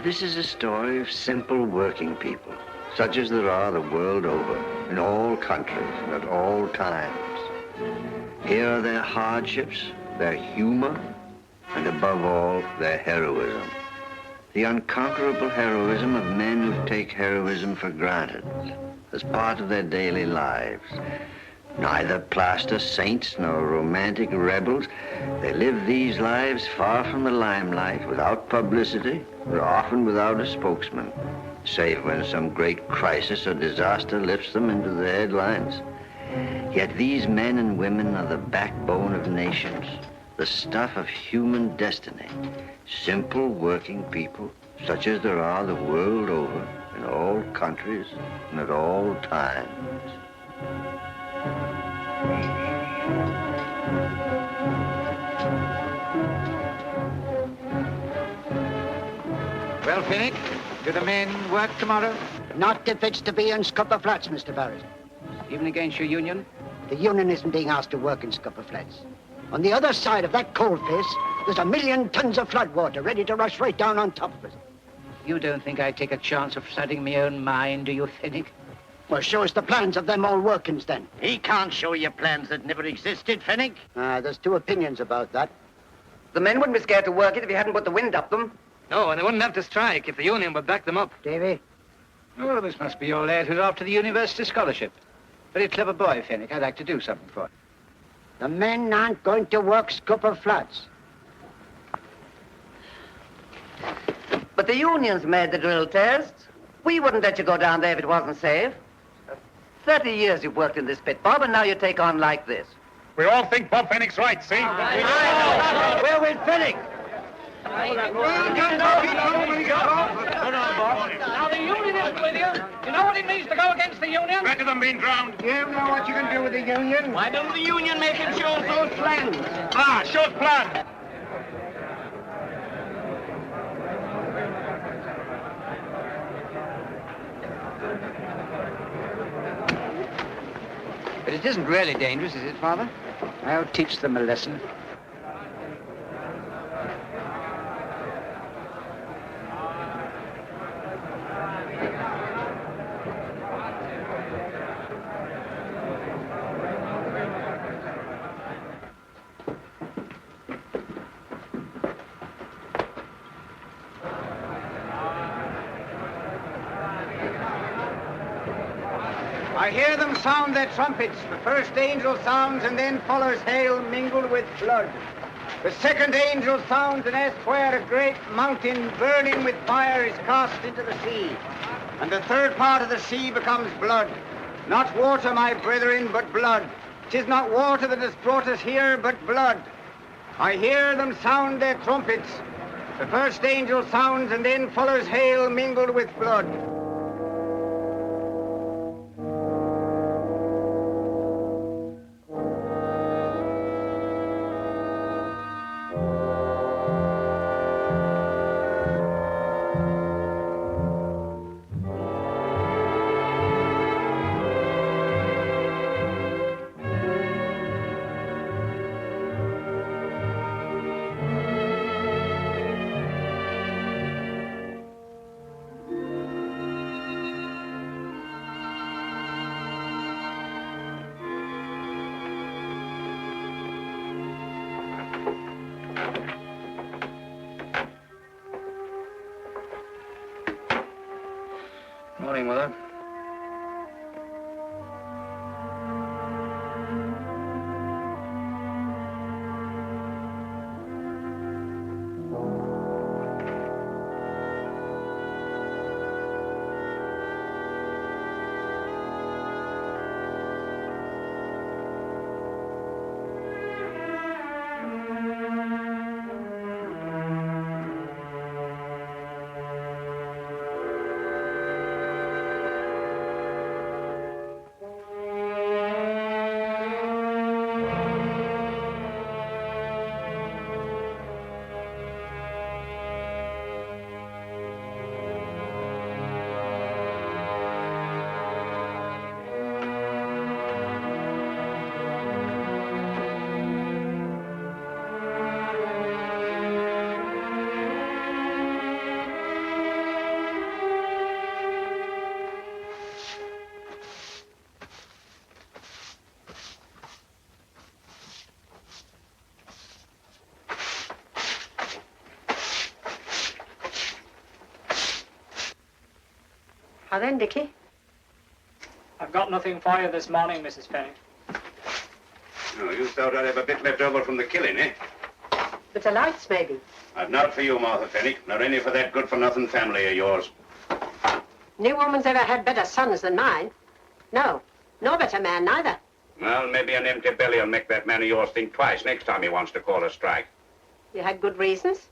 This is a story of simple working people, such as there are the world over, in all countries and at all times. Here are their hardships, their humor, and above all, their heroism. The unconquerable heroism of men who take heroism for granted, as part of their daily lives. Neither plaster saints nor romantic rebels, they live these lives far from the limelight, without publicity, or often without a spokesman, save when some great crisis or disaster lifts them into the headlines. Yet these men and women are the backbone of nations, the stuff of human destiny, simple working people, such as there are the world over, in all countries and at all times. Well, Finnick, do the men work tomorrow? Not if it's to be in Scupper Flats, Mr. Barrett. Even against your union? The union isn't being asked to work in Scupper Flats. On the other side of that coal face, there's 1,000,000 tons of flood water ready to rush right down on top of it. You don't think I'd take a chance of studying my own mind, do you, Finnick? Well, show us the plans of them old workings, then. He can't show you plans that never existed, Finnick. There's two opinions about that. The men wouldn't be scared to work it if you hadn't put the wind up them. No, and they wouldn't have to strike if the union would back them up. Davy? Oh, this must be your lad who's off to the university scholarship. Very clever boy, Finnick. I'd like to do something for him. The men aren't going to work Scupper Flats. But the unions made the drill tests. We wouldn't let you go down there if it wasn't safe. 30 years you've worked in this pit, Bob, and now you take on like this. We all think Bob Finnick's right, see? Where will Finnick? Now, the union isn't with you. You know what it means to go against the union? Better than being drowned. You know what you can do with the union? Why don't the union make him show us those plans? Ah, short plan. But it isn't really dangerous, is it, Father? I'll teach them a lesson. I hear them sound their trumpets. The first angel sounds and then follows hail mingled with blood. The second angel sounds and as where a great mountain burning with fire is cast into the sea. And the third part of the sea becomes blood. Not water, my brethren, but blood. 'Tis not water that has brought us here, but blood. I hear them sound their trumpets. The first angel sounds and then follows hail mingled with blood. Morning, Mother. How then, Dickie? I've got nothing for you this morning, Mrs. Fenwick. Oh, you thought I'd have a bit left over from the killing, eh? Bit of lights, maybe. I've not for you, Martha Fenwick, nor any for that good-for-nothing family of yours. No woman's ever had better sons than mine. No better man, neither. Well, maybe an empty belly will make that man of yours think twice next time he wants to call a strike. You had good reasons?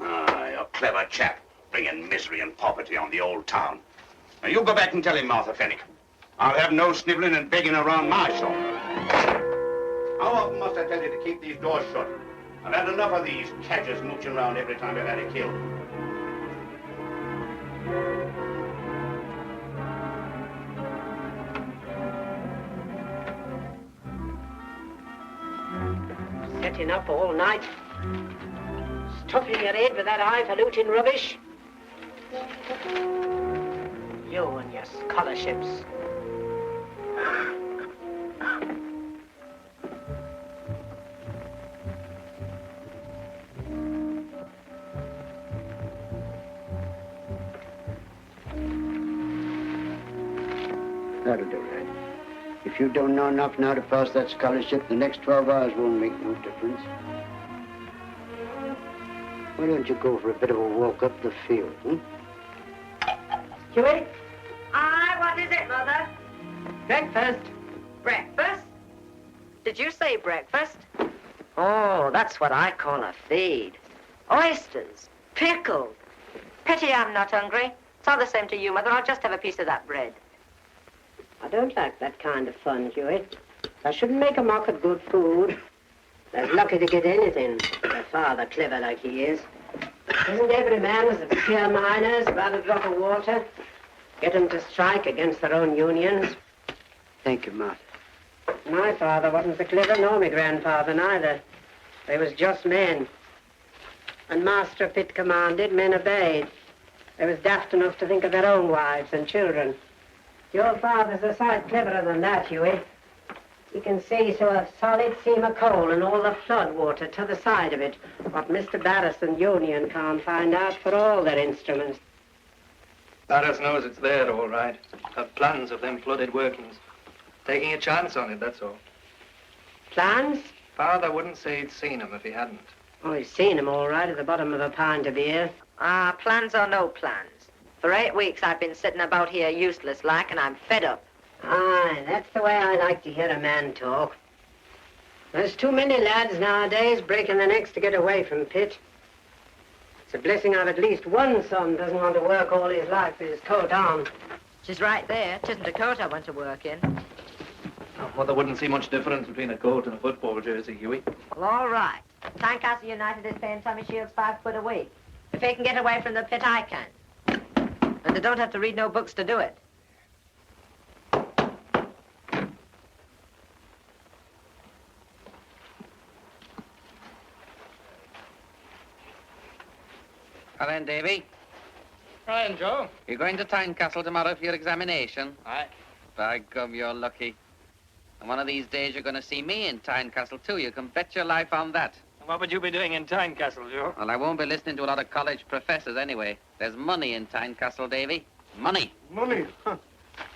Ah, you're a clever chap, bringing misery and poverty on the old town. Now, you go back and tell him, Martha Fenwick. I'll have no sniveling and begging around my shop. How often must I tell you to keep these doors shut? I've had enough of these cadgers mooching around every time I've had a kill. Setting up all night. Stuffing your head with that highfalutin rubbish. You and your scholarships. That'll do, lad. If you don't know enough now to pass that scholarship, the next 12 hours won't make no difference. Why don't you go for a bit of a walk up the field, Huey? Aye, what is it, Mother? Breakfast. Breakfast? Did you say breakfast? Oh, that's what I call a feed. Oysters, pickled. Pity I'm not hungry. It's all the same to you, Mother. I'll just have a piece of that bread. I don't like that kind of fun, Huey. I shouldn't make a mock at good food. They're lucky to get anything. Their father clever like he is. Isn't every man as a pure miners about a drop of water? Get them to strike against their own unions. Thank you, Martha. My father wasn't so clever, nor my grandfather neither. They was just men. And Master Pitt commanded, men obeyed. They was daft enough to think of their own wives and children. Your father's a sight cleverer than that, Huey. He can see through a solid seam of coal and all the flood water to the side of it, what Mr. Barris and Union can't find out for all their instruments. Barris knows it's there, all right. Have plans of them flooded workings. Taking a chance on it, that's all. Plans? Father wouldn't say he'd seen 'em if he hadn't. Oh, he's seen 'em all right at the bottom of a pint of beer. Ah, plans or no plans. For 8 weeks I've been sitting about here useless like, and I'm fed up. Aye, that's the way I like to hear a man talk. There's too many lads nowadays breaking their necks to get away from Pitt. It's a blessing I've at least one son doesn't want to work all his life with his coat on. She's right there. 'Tisn't a coat I want to work in. Mother wouldn't see much difference between a coat and a football jersey, Huey. Well, all right. Tynecastle United is paying Tommy Shields £5 a week. If he can get away from the pit, I can. And they don't have to read no books to do it. Well then, Davy, Right, Joe. you're going to Tynecastle tomorrow for your examination. Aye. By gum, you're lucky. And one of these days you're going to see me in Tynecastle too. You can bet your life on that. What would you be doing in Tynecastle, Joe? Well, I won't be listening to a lot of college professors anyway. There's money in Tynecastle, Davy. Money. Money? Huh.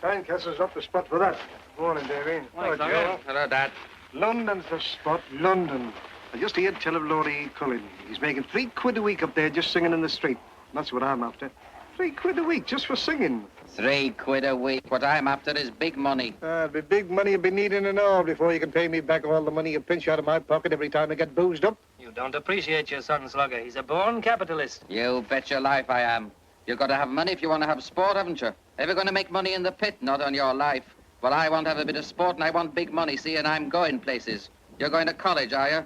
Tynecastle's up the spot for that. Morning, Davy. Morning, Hello, Joe. Hello, Dad. London's the spot, London. I just heard tell of Lord E. Cullen. He's making £3 a week up there just singing in the street. That's what I'm after. £3 a week just for singing. £3 a week. What I'm after is big money. It'll be big money you'll be needing and all before you can pay me back all the money you pinch out of my pocket every time I get boozed up. You don't appreciate your son, Slugger. He's a born capitalist. You bet your life I am. You've got to have money if you want to have sport, haven't you? If you're going to make money in the pit, not on your life. Well, I want to have a bit of sport and I want big money, see, and I'm going places. You're going to college, are you?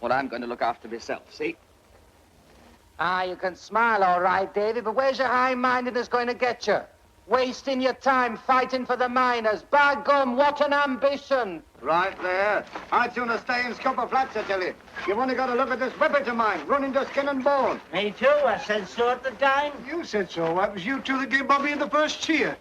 Well, I'm going to look after myself, see? Ah, you can smile all right, Davy, but where's your high-mindedness going to get you? Wasting your time fighting for the miners. By gum, what an ambition! Right there. I'd sooner stay in Scupper Flats, I tell you. You've only got to look at this whippet of mine, running to skin and bone. Me too, I said so at the time. You said so. It was you two that gave Bobby the first cheer.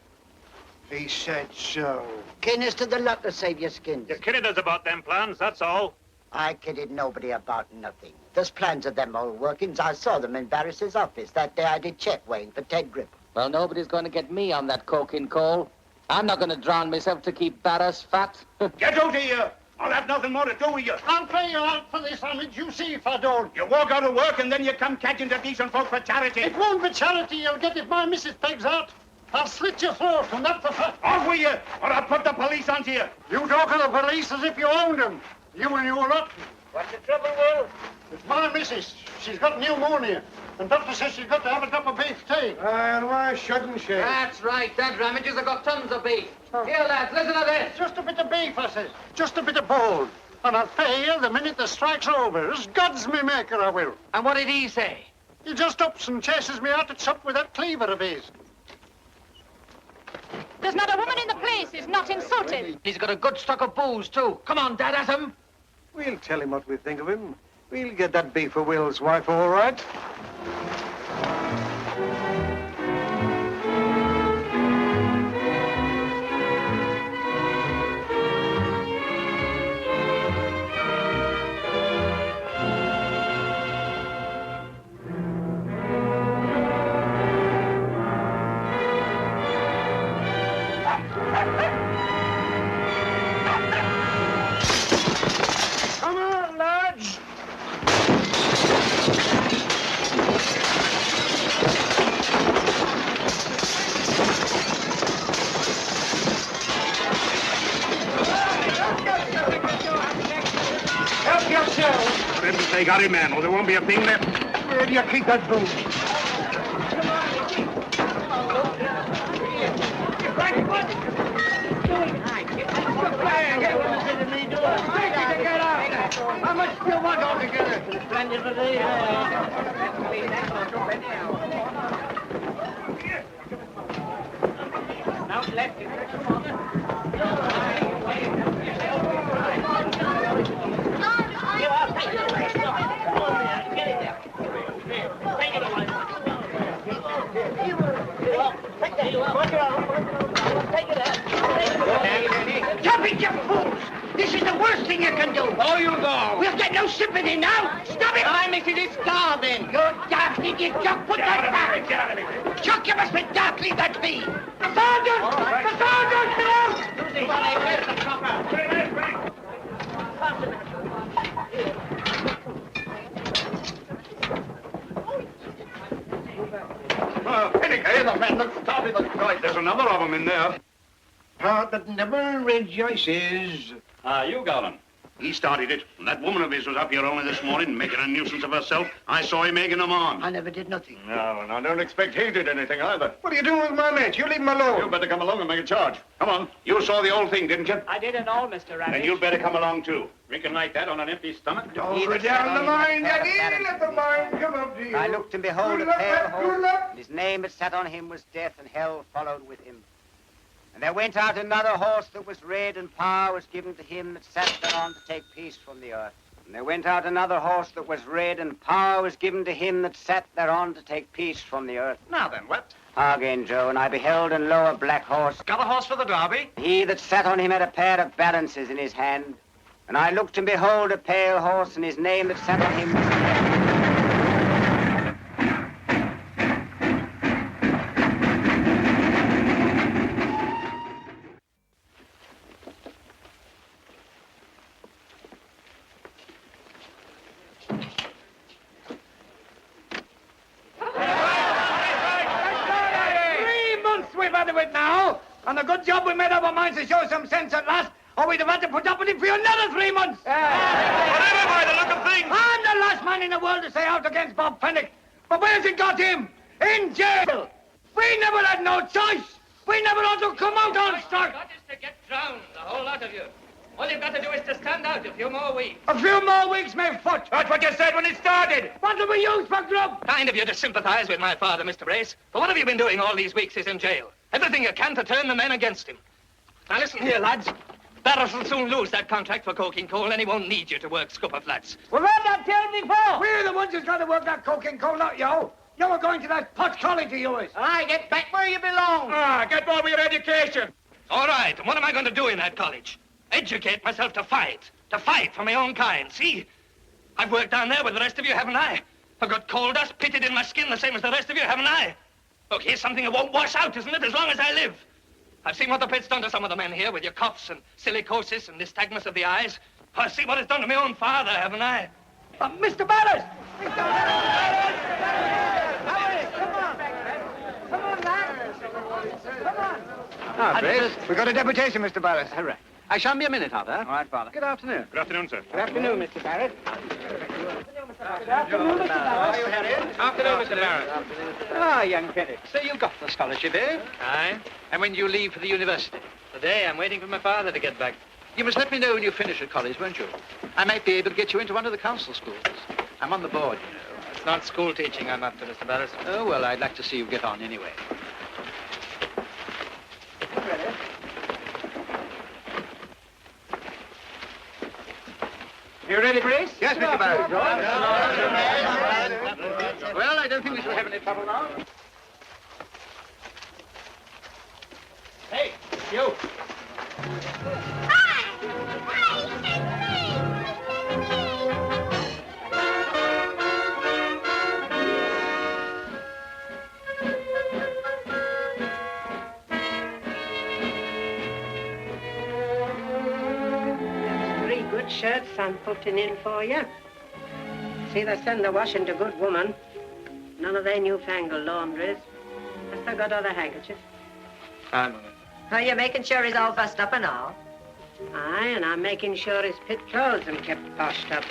He said so. Guinness to the lot to save your skins. You kidded us about them plans, that's all. I kidded nobody about nothing. There's plans of them old workings. I saw them in Barris's office that day I did check weighing for Ted Gripple. Well, nobody's going to get me on that coking coal. I'm not going to drown myself to keep Barras fat. Get out of here! I'll have nothing more to do with you. I'll pay you out for this damage, you see if I don't. You walk out of work and then you come catching the decent folk for charity. It won't be charity you'll get if my missus pegs out. I'll slit your throat, and that's the fact. Off with you, or I'll put the police onto you. You talk of the police as if you owned them. You and your lot. What's the trouble, Will? It's my missus. She's got pneumonia. And doctor says she's got to have a cup of beef tea. And why shouldn't she? That's right. That Ramages have got tons of beef. Here, lads, listen to this. Just a bit of beef, I says. Just a bit of bone. And I'll pay you the minute the strike's over. As God's me maker, I will. And what did he say? He just ups and chases me out to chop with that cleaver of his. There's not a woman in the place who's not insulted. He's got a good stock of booze, too. Come on, Dad, at him. We'll tell him what we think of him. We'll get that beef for Will's wife, all right. Come on, lads. Help yourselves. Remember, they got him, man, or there won't be a thing left. Where do you keep that booze? How much do you want altogether? Splendid for thee. Now left Stop it, you fools! This is the worst thing you can do. Oh, you go. We'll get no sympathy now. Stop it! I'm Mrs. This car, then. You daft idiot, Chuck, put that back! Get out of here. Chuck, you must be daft, leave that be! The sergeant! The sergeant, get out! Penny, the man looks starving. There's another of them in there. Heart that never rejoices. You got him. He started it. And that woman of his was up here only this morning, making a nuisance of herself. I saw him egging them on. I never did nothing. No, and I don't expect he did anything either. What are you doing with my mate? You leave him alone. You better come along and make a charge. Come on. You saw the old thing, didn't you? I didn't all, Mr. Rabbit. Then you'd better come along, too. Drinking like that on an empty stomach? Don't go down the mine, Daddy. Let the mine come up to you. I looked and behold Good a luck, pale lad, good luck. horse, and his name that sat on him was Death, and hell followed with him. And there went out another horse that was red, and power was given to him that sat thereon to take peace from the earth. And there went out another horse that was red, and power was given to him that sat thereon to take peace from the earth. Now then, what? Again, Joe, and I beheld and lo, a black horse. Got a horse for the derby? He that sat on him had a pair of balances in his hand. And I looked and behold a pale horse, and his name that sat on him was... And a good job we made up our minds to show some sense at last, or we'd have had to put up with it for another 3 months. Whatever by the look of things. I'm the last man in the world to say out against Bob Fennick. But where's it got him? In jail. We never had no choice. We never ought to come out on strike. Got is to get drowned, the whole lot of you. All you've got to do is to stand out a few more weeks. A few more weeks, my foot. That's what you said when it started. What do we use for grub? Kind of you to sympathize with my father, Mr. Brace. But what have you been doing all these weeks he's in jail? Everything you can to turn the men against him. Now listen here, lads. Barras will soon lose that contract for coking coal, and he won't need you to work scupper flats. Well, what that tell me for? We're the ones who's got to work that coking coal, not you. You were going to that pot college of yours. I get back where you belong. Get more with your education. All right, and what am I going to do in that college? Educate myself to fight for my own kind, see? I've worked down there with the rest of you, haven't I? I've got coal dust pitted in my skin the same as the rest of you, haven't I? Look, here's something that won't wash out, isn't it, as long as I live? I've seen what the pit's done to some of the men here with your coughs and silicosis and nystagmus of the eyes. I'll see what it's done to my own father, haven't I? Mr. Barrett! Mr. Barrett! Come on, lads. Come on. Ah, Brace, we got a deputation, Mr. Barrett. All right. I shan't be a minute, Arthur. All right, Father. Good afternoon. Good afternoon, sir. Good afternoon, Mr. Barrett. Good afternoon, Mr. Barrett. How are you, Harriet? Afternoon, Mr. Barrett. Ah, young Pennick. So you got the scholarship, eh? Aye. And when do you leave for the university? Today, I'm waiting for my father to get back. You must let me know when you finish at college, won't you? I might be able to get you into one of the council schools. I'm on the board, you know. It's not school teaching I'm after, Mr. Barrett. Oh, well, I'd like to see you get on anyway. You ready, Brace? Yes, Mr. Barrett. Well, I don't think we shall have any trouble now. Hey, you. Three good shirts I'm putting in for you. See, they send the washing to good woman. None of their newfangled laundries. I still got other handkerchiefs. Aye, Mother. Are you making sure he's all fussed up and all? Aye, and I'm making sure his pit clothes are kept poshed up.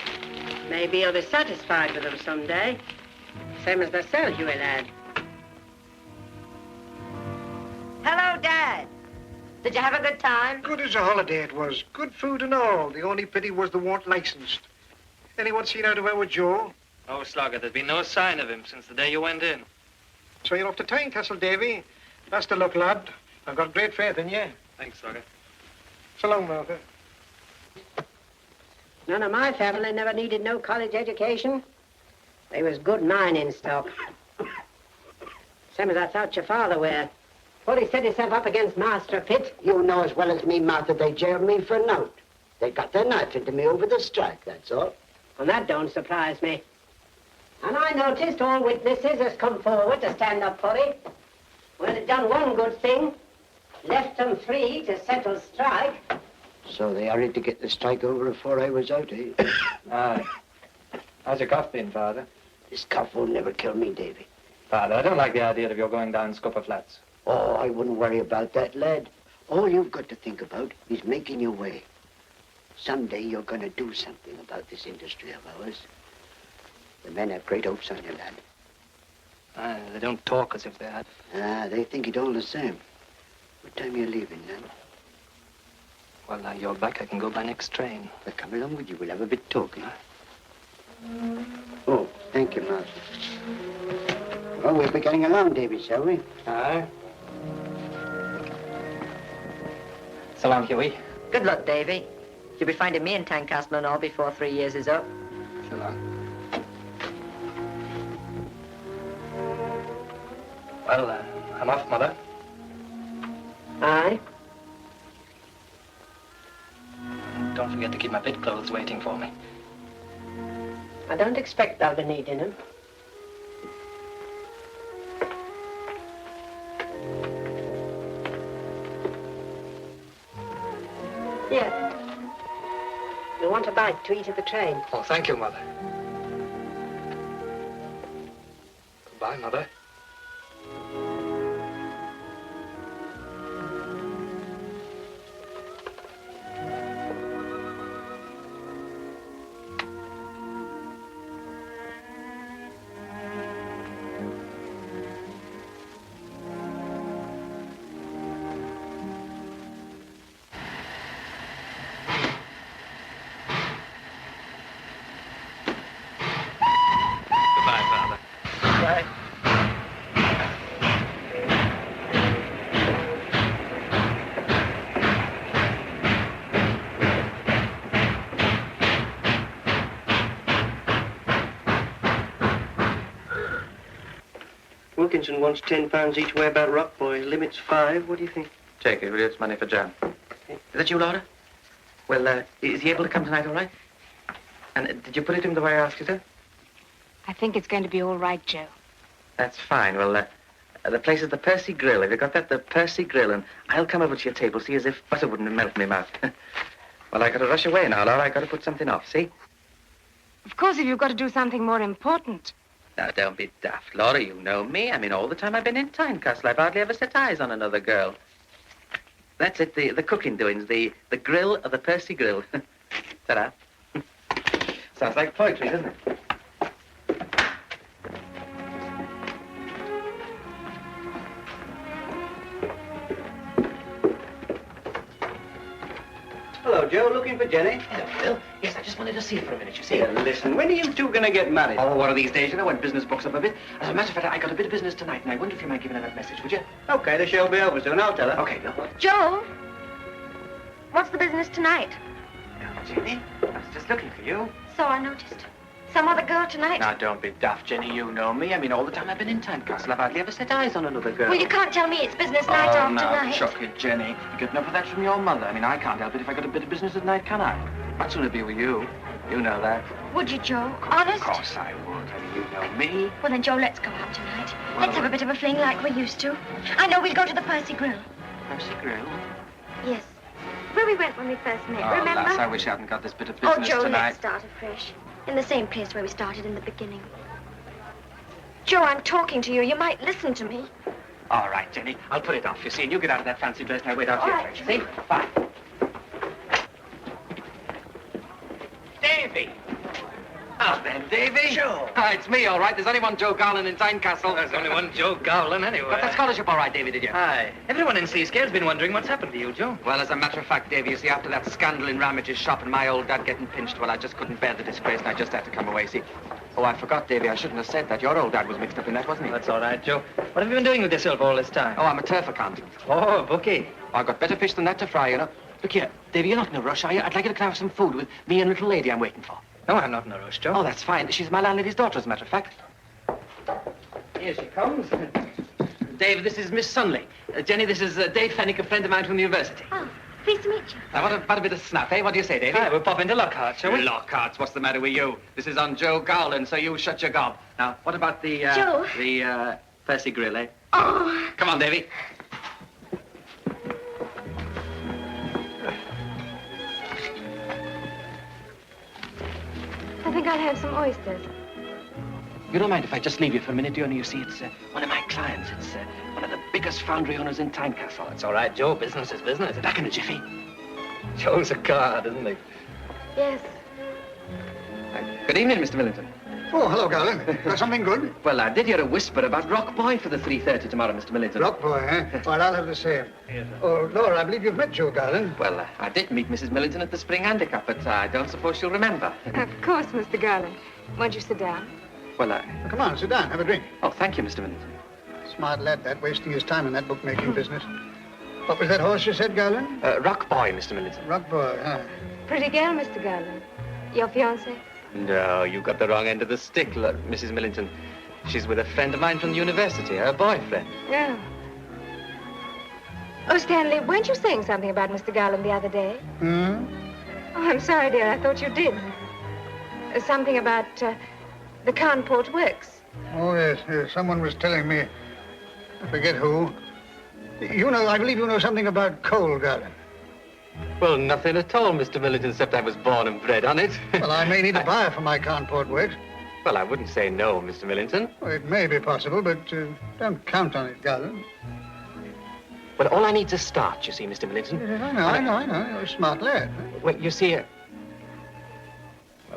Maybe he'll be satisfied with them someday. Same as thyself, Huey lad. Hello, Dad. Did you have a good time? Good as a holiday it was. Good food and all. The only pity was they weren't licensed. Anyone seen out of her with Joe? Oh, Slogger, there's been no sign of him since the day you went in. So you're off to Tynecastle, Davy. Best of luck, lad. I've got great faith in you. Thanks, Slogger. So long, Martha. None of my family never needed no college education. They was good mining stock. Same as I thought your father were. Well, he set himself up against Master Pitt. You know as well as me, Martha, they jailed me for a note. They got their knife into me over the strike, that's all. And that don't surprise me. And I noticed all witnesses has come forward to stand up for it. Well, it done one good thing. Left them free to settle strike. So they hurried to get the strike over before I was out, eh? Aye. How's your cough been, Father? This cough will never kill me, Davy. Father, I don't like the idea of your going down Scupper Flats. Oh, I wouldn't worry about that, lad. All you've got to think about is making your way. Someday you're going to do something about this industry of ours. The men have great hopes on you, lad. Aye, they don't talk as if they had. Ah, they think it all the same. What time are you leaving, lad? Well, now you're back. I can go by next train. I'll come along with you. We'll have a bit talking. Oh, thank you, Martha. Well, we'll be getting along, Davy, shall we? Aye. So long, Huey. Good luck, Davy. You'll be finding me in Tynecastle and all before 3 years is up. So long. Well, I'm off, Mother. Aye. Don't forget to keep my pit clothes waiting for me. I don't expect they'll be needing them. Here. You want a bite to eat at the train? Oh, thank you, Mother. Goodbye, Mother. Goodbye, Father. Bye. Wilkinson wants £10 each way about Rock Boy. Limit's 5. What do you think? Take it, will you? It's money for jam. Is that you, Laura? Well, is he able to come tonight all right? And did you put it to him the way I asked you to? I think it's going to be all right, Joe. That's fine. Well, The place is the Percy Grill. Have you got that? The Percy Grill. And I'll come over to your table, see, as if butter wouldn't melt in my mouth. Well, I got to rush away now, Laura. I got to put something off, see? Of course, if you've got to do something more important. Now, don't be daft, Laura. You know me. I mean, all the time I've been in Tynecastle, I've hardly ever set eyes on another girl. That's it, the cooking doings, the grill of the Percy Grill. Ta-da. Sounds like poetry, doesn't it? Hello, Joe. Looking for Jenny? Hello, Bill. Yes, I just wanted to see you for a minute, you see. Here, listen, when are you two going to get married? Oh, one of these days, you know, when business books up a bit. As a matter of fact, I got a bit of business tonight, and I wonder if you might give her that message, would you? Okay, the show'll be over soon. I'll tell her. Okay, Bill. Joe, what's the business tonight? Jenny, I was just looking for you. So I noticed. Some other girl tonight? Now, don't be daft, Jenny. You know me. I mean, all the time I've been in Tynecastle, I've hardly ever set eyes on another girl. Well, you can't tell me it's business night after night. Chuck it, Jenny. You're getting up with that from your mother. I mean, I can't help it if I got a bit of business at night, can I? I'd sooner be with you. You know that. Would you, Joe? Honest? Of course I would. I mean, you know me. Well, then, Joe, let's go out tonight. Let's have a bit of a fling like we used to. I know we'll go to the Percy Grill. Percy Grill? Yes. Where we went when we first met, Oh, remember? lass, I wish I hadn't got this bit of business Joe, tonight. let's start afresh. In the same place where we started in the beginning. Joe, I'm talking to you. You might listen to me. All right, Jenny. I'll put it off, you see, and you get out of that fancy dress and I'll wait out here. right, See? Bye. Davy! Oh, then, Davy. Joe. Ah, it's me, all right. There's only one Joe Garland in Tynecastle. There's only one Joe Gowland anyway. Got that scholarship all right, Davy, did you? Aye. Everyone in Seascale's been wondering what's happened to you, Joe. Well, as a matter of fact, Davy, you see, after that scandal in Ramage's shop and my old dad getting pinched, well, I just couldn't bear the disgrace and I just had to come away, see. Oh, I forgot, Davy. I shouldn't have said that. Your old dad was mixed up in that, wasn't he? That's all right, Joe. What have you been doing with yourself all this time? Oh, I'm a turf accountant. Oh, bookie. I've got better fish than that to fry, you know. Look here, Davy, you're not in a rush, are you? I'd like you to have some food with me and a little lady I'm waiting for. No, I'm not in a rush, Joe. Oh, that's fine. She's my landlady's daughter, as a matter of fact. Here she comes. Dave, this is Miss Sunley. Jenny, this is Dave Fennick, a friend of mine from the university. Oh, pleased to meet you. Now, what a bit of snap, eh? What do you say, Davy? Aye, we'll pop into Lockhart, shall we? Lockhart's, what's the matter with you? This is on Joe Gowland, so you shut your gob. Now, what about the, Joe. The, Percy Grill, eh? Oh. Come on, Davy. I think I'll have some oysters. You don't mind if I just leave you for a minute, do you? You see, it's one of my clients. It's one of the biggest foundry owners in Tynecastle. It's all right, Joe. Business is business. Back in a jiffy. Joe's a card, isn't he? Yes. Good evening, Mr. Millington. Oh, hello, Garland. Got something good? Well, I did hear a whisper about Rock Boy for the 3:30 tomorrow, Mr. Millington. Rock boy, eh? Well, I'll have the same. Yes, Oh, Laura, I believe you've met Joe Garland. Well, I did meet Mrs. Millington at the Spring Handicap, but I don't suppose she'll remember. Of course, Mr. Garland. Won't you sit down? Well, Oh, come on, sit down, have a drink. Oh, thank you, Mr. Millington. Smart lad, that, wasting his time in that bookmaking business. What was that horse you said, Garland? Rock Boy, Mr. Millington. Rock boy, huh? Pretty girl, Mr. Garland. Your fiancée? No, you got the wrong end of the stick, Mrs. Millington. She's with a friend of mine from the university, her boyfriend. No. Oh, Stanley, weren't you saying something about Mr. Garland the other day? Hmm? Oh, I'm sorry, dear. I thought you did. Something about the Cawnport Works. Oh, yes, yes. Someone was telling me. I forget who. You know, I believe you know something about coal, Garland. Well, nothing at all, Mr. Millington, except I was born and bred on it. Well, I may need a buyer for my Cawnport Works. Well, I wouldn't say no, Mr. Millington. Well, it may be possible, but don't count on it, Garland. Well, all I need's a start, you see, Mr. Millington. Yes, I know. You're a smart lad. Well, you see... Well,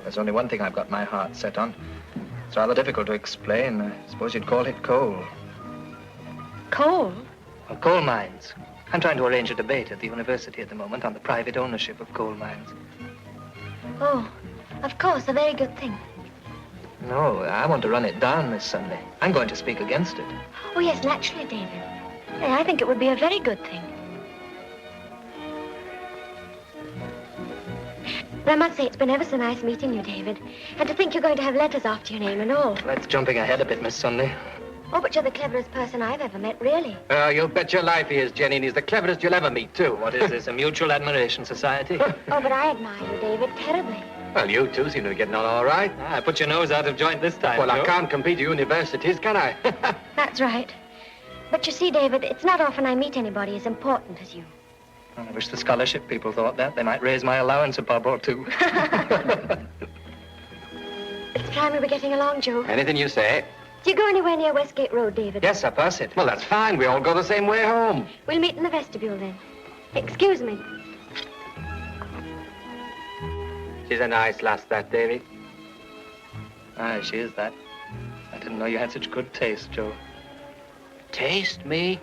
there's only one thing I've got my heart set on. It's rather difficult to explain. I suppose you'd call it coal. Coal? Well, coal mines. I'm trying to arrange a debate at the university at the moment on the private ownership of coal mines. Oh, of course, a very good thing. No, I want to run it down this Sunday. I'm going to speak against it. Oh, yes, naturally, David. I think it would be a very good thing. But I must say, it's been ever so nice meeting you, David. And to think you're going to have letters after your name and all. That's jumping ahead a bit, Miss Sunday. Oh, but you're the cleverest person I've ever met, really. You bet your life he is, Jenny, and he's the cleverest you'll ever meet, too. What is this, a mutual admiration society? Oh, but I admire you, David, terribly. Well, you two seem to be getting on all right. I put your nose out of joint this time, Well, I Joe. can't compete at universities, can I? That's right. But you see, David, it's not often I meet anybody as important as you. I wish the scholarship people thought that. They might raise my allowance a bob or two. It's time we were getting along, Joe. Anything you say. Do you go anywhere near Westgate Road, David? Yes, I pass it. Well, that's fine. We all go the same way home. We'll meet in the vestibule then. Excuse me. She's a nice lass, that, Davy. Aye, she is that. I didn't know you had such good taste, Joe. Taste, me?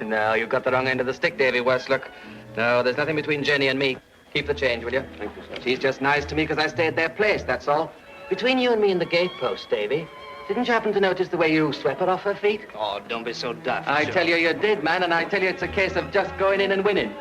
No, you've got the wrong end of the stick, Davy Westlook. No, there's nothing between Jenny and me. Keep the change, will you? Thank you, sir. She's just nice to me because I stayed their place, that's all. Between you and me and the gatepost, Davy, didn't you happen to notice the way you swept her off her feet? Oh, don't be so daft, I Joe. tell you, you did, man, and I tell you it's a case of just going in and winning.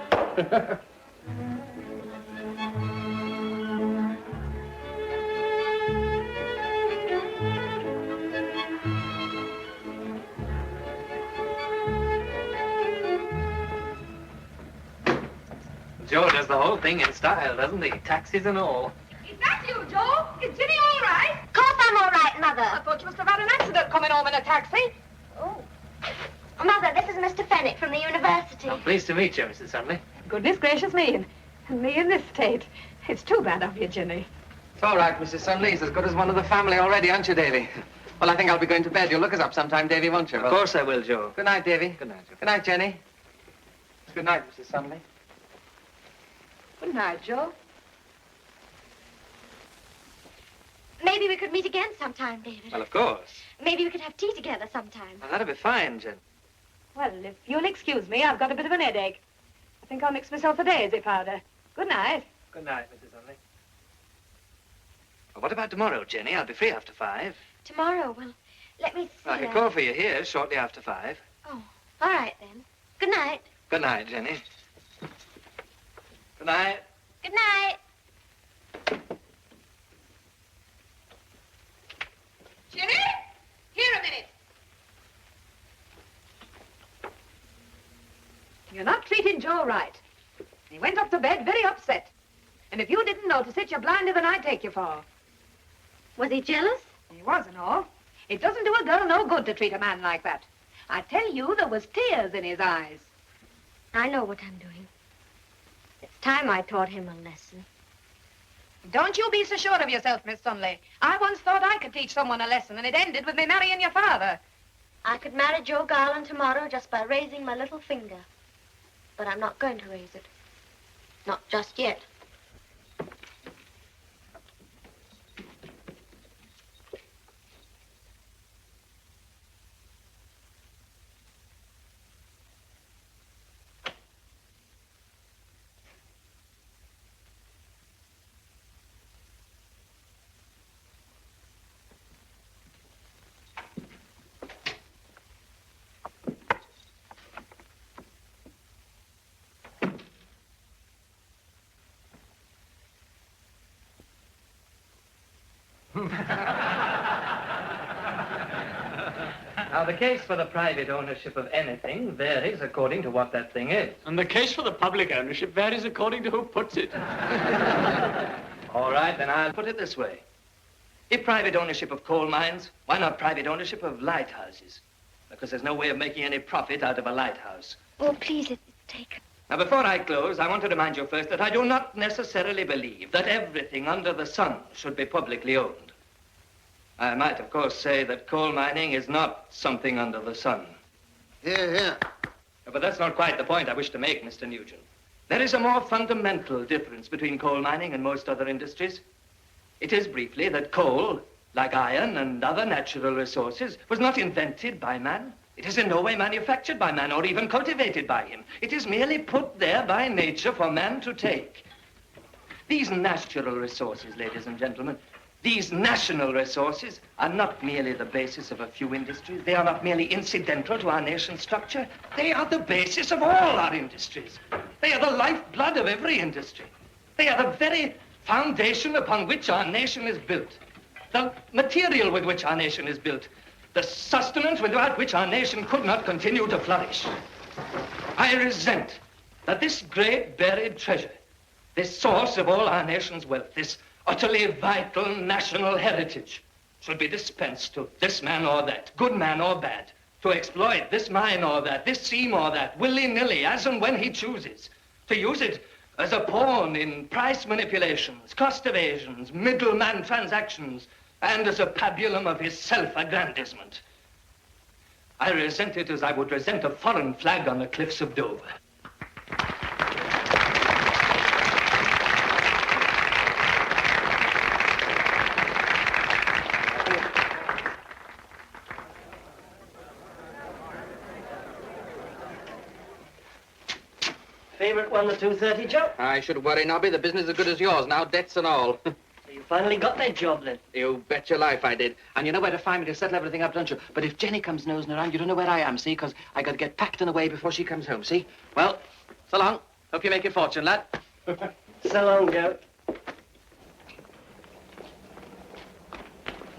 Joe does the whole thing in style, doesn't he? Taxis and all. Is that you, Joe? Is Ginny all right? Of course I'm all right, Mother. I thought you must have had an accident coming home in a taxi. Oh. Mother, this is Mr. Fenwick from the university. I'm pleased to meet you, Mrs. Sunley. Goodness gracious me, and me in this state. It's too bad of you, Ginny. It's all right, Mrs. Sunley. He's as good as one of the family already, aren't you, Davy? Well, I think I'll be going to bed. You'll look us up sometime, Davy, won't you? Of course I will, Joe. Good night, Davy. Good night, Joe. Good night, Jenny. Good night, Mrs. Sunley. Good night, Joe. Maybe we could meet again sometime, David. Well, of course. Maybe we could have tea together sometime. Well, that'd be fine, Jen. Well, if you'll excuse me, I've got a bit of an headache. I think I'll mix myself a daisy powder. Good night. Good night, Mrs. Sunley. Well, what about tomorrow, Jenny? I'll be free after 5. Tomorrow? Well, let me see. I can call for you here shortly after 5. Oh, all right then. Good night. Good night, Jenny. Good night. Good night. Ginny? Here a minute. You're not treating Joe right. He went up to bed very upset. And if you didn't notice it, you're blinder than I take you for. Was he jealous? He was and all. It doesn't do a girl no good to treat a man like that. I tell you, there was tears in his eyes. I know what I'm doing. It's time I taught him a lesson. Don't you be so sure of yourself, Miss Sunley. I once thought I could teach someone a lesson, and it ended with me marrying your father. I could marry Joe Garland tomorrow just by raising my little finger. But I'm not going to raise it. Not just yet. Now, the case for the private ownership of anything varies according to what that thing is. And the case for the public ownership varies according to who puts it. All right, then I'll put it this way. If private ownership of coal mines, why not private ownership of lighthouses? Because there's no way of making any profit out of a lighthouse. Oh, please, it's taken. Now, before I close, I want to remind you first that I do not necessarily believe that everything under the sun should be publicly owned. I might, of course, say that coal mining is not something under the sun. Here. But that's not quite the point I wish to make, Mr. Nugent. There is a more fundamental difference between coal mining and most other industries. It is briefly that coal, like iron and other natural resources, was not invented by man. It is in no way manufactured by man or even cultivated by him. It is merely put there by nature for man to take. These natural resources, ladies and gentlemen, these national resources are not merely the basis of a few industries. They are not merely incidental to our nation's structure. They are the basis of all our industries. They are the lifeblood of every industry. They are the very foundation upon which our nation is built. The material with which our nation is built. The sustenance without which our nation could not continue to flourish. I resent that this great buried treasure, this source of all our nation's wealth, this utterly vital national heritage, should be dispensed to this man or that, good man or bad, to exploit this mine or that, this seam or that, willy-nilly, as and when he chooses. To use it as a pawn in price manipulations, cost evasions, middleman transactions, and as a pabulum of his self-aggrandizement. I resent it as I would resent a foreign flag on the cliffs of Dover. Favorite one, the 2:30 job? I should worry, Nobby. The business is as good as yours now, debts and all. You finally got that job, then? You bet your life I did. And you know where to find me to settle everything up, don't you? But if Jenny comes nosing around, you don't know where I am, see? Because I got to get packed and away before she comes home, see? Well, so long. Hope you make your fortune, lad. So long, Joe.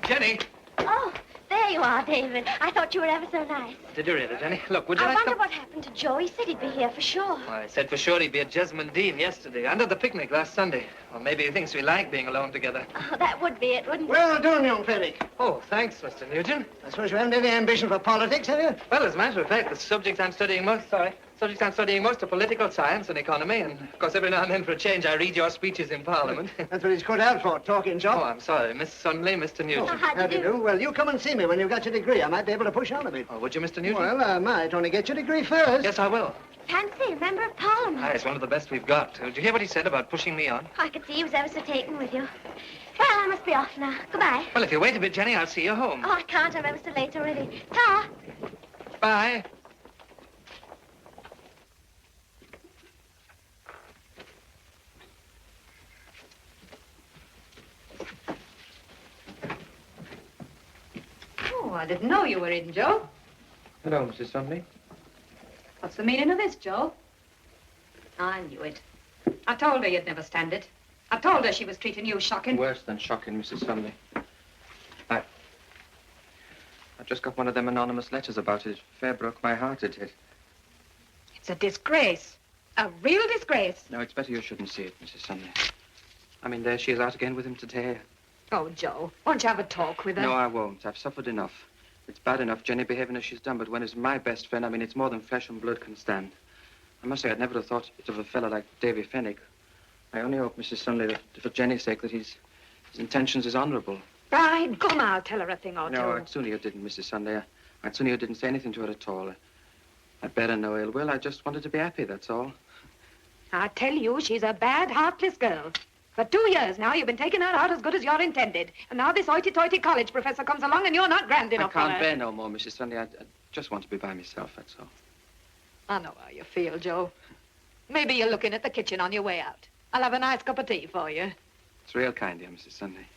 Jenny! Oh, there you are, David. I thought you were ever so nice. Did you really, Jenny? Look, would you I like wonder to... what happened to Joe. He said he'd be here for sure. Well, I said for sure he'd be at Jesmond Dean yesterday, under the picnic last Sunday. Or maybe he thinks we like being alone together. Oh, that would be it, wouldn't it? Well done, young Fenwick. Oh, thanks, Mr. Nugent. I suppose you haven't any ambition for politics, have you? Well, as a matter of fact, the subjects I'm studying most are political science and economy, and of course every now and then for a change I read your speeches in Parliament. That's what he's cut out for, talking job. Oh, I'm sorry, Miss Sunley, Mr. Nugent. How do you do? Well, you come and see me when you've got your degree. I might be able to push on a bit. Oh, would you, Mr. Nugent? Well, I might. Only get your degree first. Yes, I will. Fancy, a member of Parliament. Ah, it's one of the best we've got. Did you hear what he said about pushing me on? I could see he was ever so taken with you. Well, I must be off now. Goodbye. Well, if you wait a bit, Jenny, I'll see you home. Oh, I can't. I'm ever so late already. Ta. Bye. Oh, I didn't know you were in, Joe. Hello, Mrs. Sunley. What's the meaning of this, Joe? I knew it. I told her you'd never stand it. I told her she was treating you shocking. Worse than shocking, Mrs. Sunley. I just got one of them anonymous letters about it. It fair broke my heart, it did. It's a disgrace. A real disgrace. No, it's better you shouldn't see it, Mrs. Sunley. I mean, there she is out again with him today. Oh, Joe, won't you have a talk with her? No, I won't. I've suffered enough. It's bad enough, Jenny behaving as she's done, but when it's my best friend, I mean, it's more than flesh and blood can stand. I must say, I'd never have thought it of a fellow like Davy Fenwick. I only hope, Mrs. Sunley, that for Jenny's sake, that his intentions is honourable. Right, come, I'll tell her a thing or two. No, I'd sooner you didn't, Mrs. Sunley. I'd sooner you didn't say anything to her at all. I'd bear her no ill will. I just wanted to be happy, that's all. I tell you, she's a bad, heartless girl. For 2 years now, you've been taking her out as good as you're intended. And now this hoity-toity college professor comes along and you're not grand enough for her. I can't bear no more, Mrs. Sunley. I just want to be by myself, that's all. I know how you feel, Joe. Maybe you're looking at the kitchen on your way out. I'll have a nice cup of tea for you. It's real kind of you, Mrs. Sunley.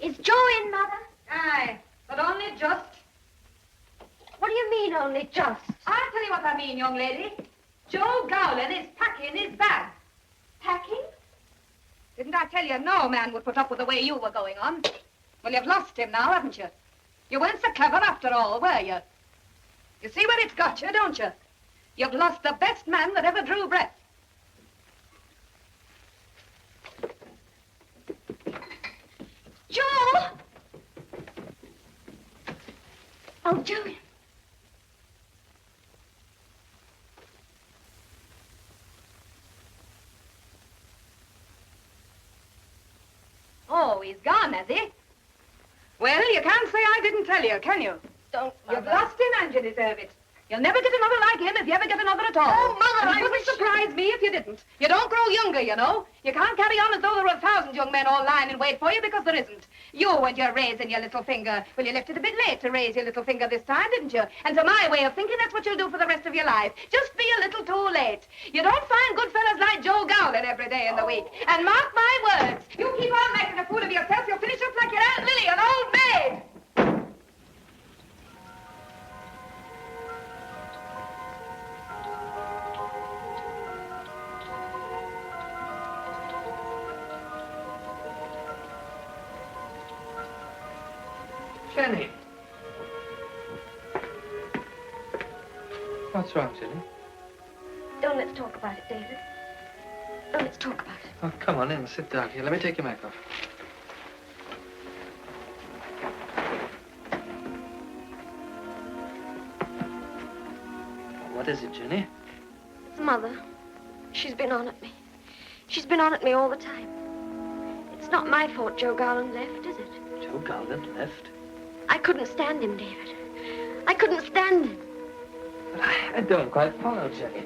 Is Joe in, Mother? Aye, but only just. What do you mean, only just? I'll tell you what I mean, young lady. Joe Gowland is packing his bag. Packing? Didn't I tell you no man would put up with the way you were going on? Well, you've lost him now, haven't you? You weren't so clever after all, were you? You see where it's got you, don't you? You've lost the best man that ever drew breath. Joe! Oh, Joe. Oh, he's gone, has he? Well, you can't say I didn't tell you, can you? Don't, You've lost him and you deserve it. You'll never get another like him if you ever get another at all. Oh, Mother, And I it wouldn't surprise me if you didn't. You don't grow younger, you know. You can't carry on as though there were 1,000 young men all lying in wait for you because there isn't. You and your raising your little finger. Well, you left it a bit late to raise your little finger this time, didn't you? And to my way of thinking, that's what you'll do for the rest of your life. Just be a little too late. You don't find good fellas like Joe Gowland every day in the week. And mark my words, you keep on making a fool of yourself, you'll finish up like your Aunt Lily, an old maid. Jenny. What's wrong, Jenny? Don't let's talk about it, David. Don't let's talk about it. Oh, come on in, sit down here. Let me take your mic off. What is it, Jenny? It's Mother. She's been on at me. She's been on at me all the time. It's not my fault Joe Garland left, is it? Joe Garland left? I couldn't stand him, David. I couldn't stand him. But I don't quite follow, Jenny.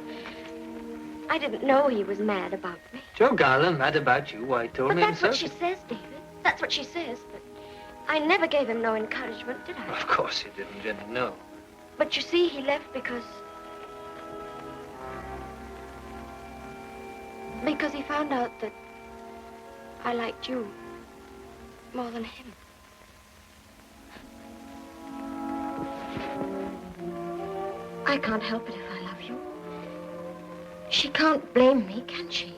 I didn't know he was mad about me. Joe Garland mad about you? Why, he told But me that's himself. what she says, David. That's what she says. But I never gave him no encouragement, did I? Of course you didn't, Jenny, no. But you see, he left because he found out that I liked you more than him. I can't help it if I love you. She can't blame me, can she?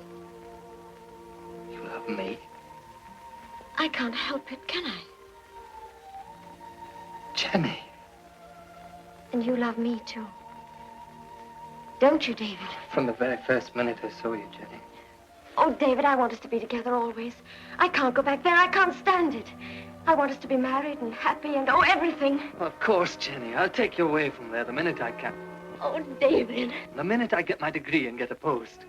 You love me? I can't help it, can I? Jenny. And you love me, too. Don't you, David? From the very first minute I saw you, Jenny. Oh, David, I want us to be together always. I can't go back there. I can't stand it. I want us to be married and happy and, oh, everything. Of course, Jenny. I'll take you away from there the minute I can. Oh, David. The minute I get my degree and get a post.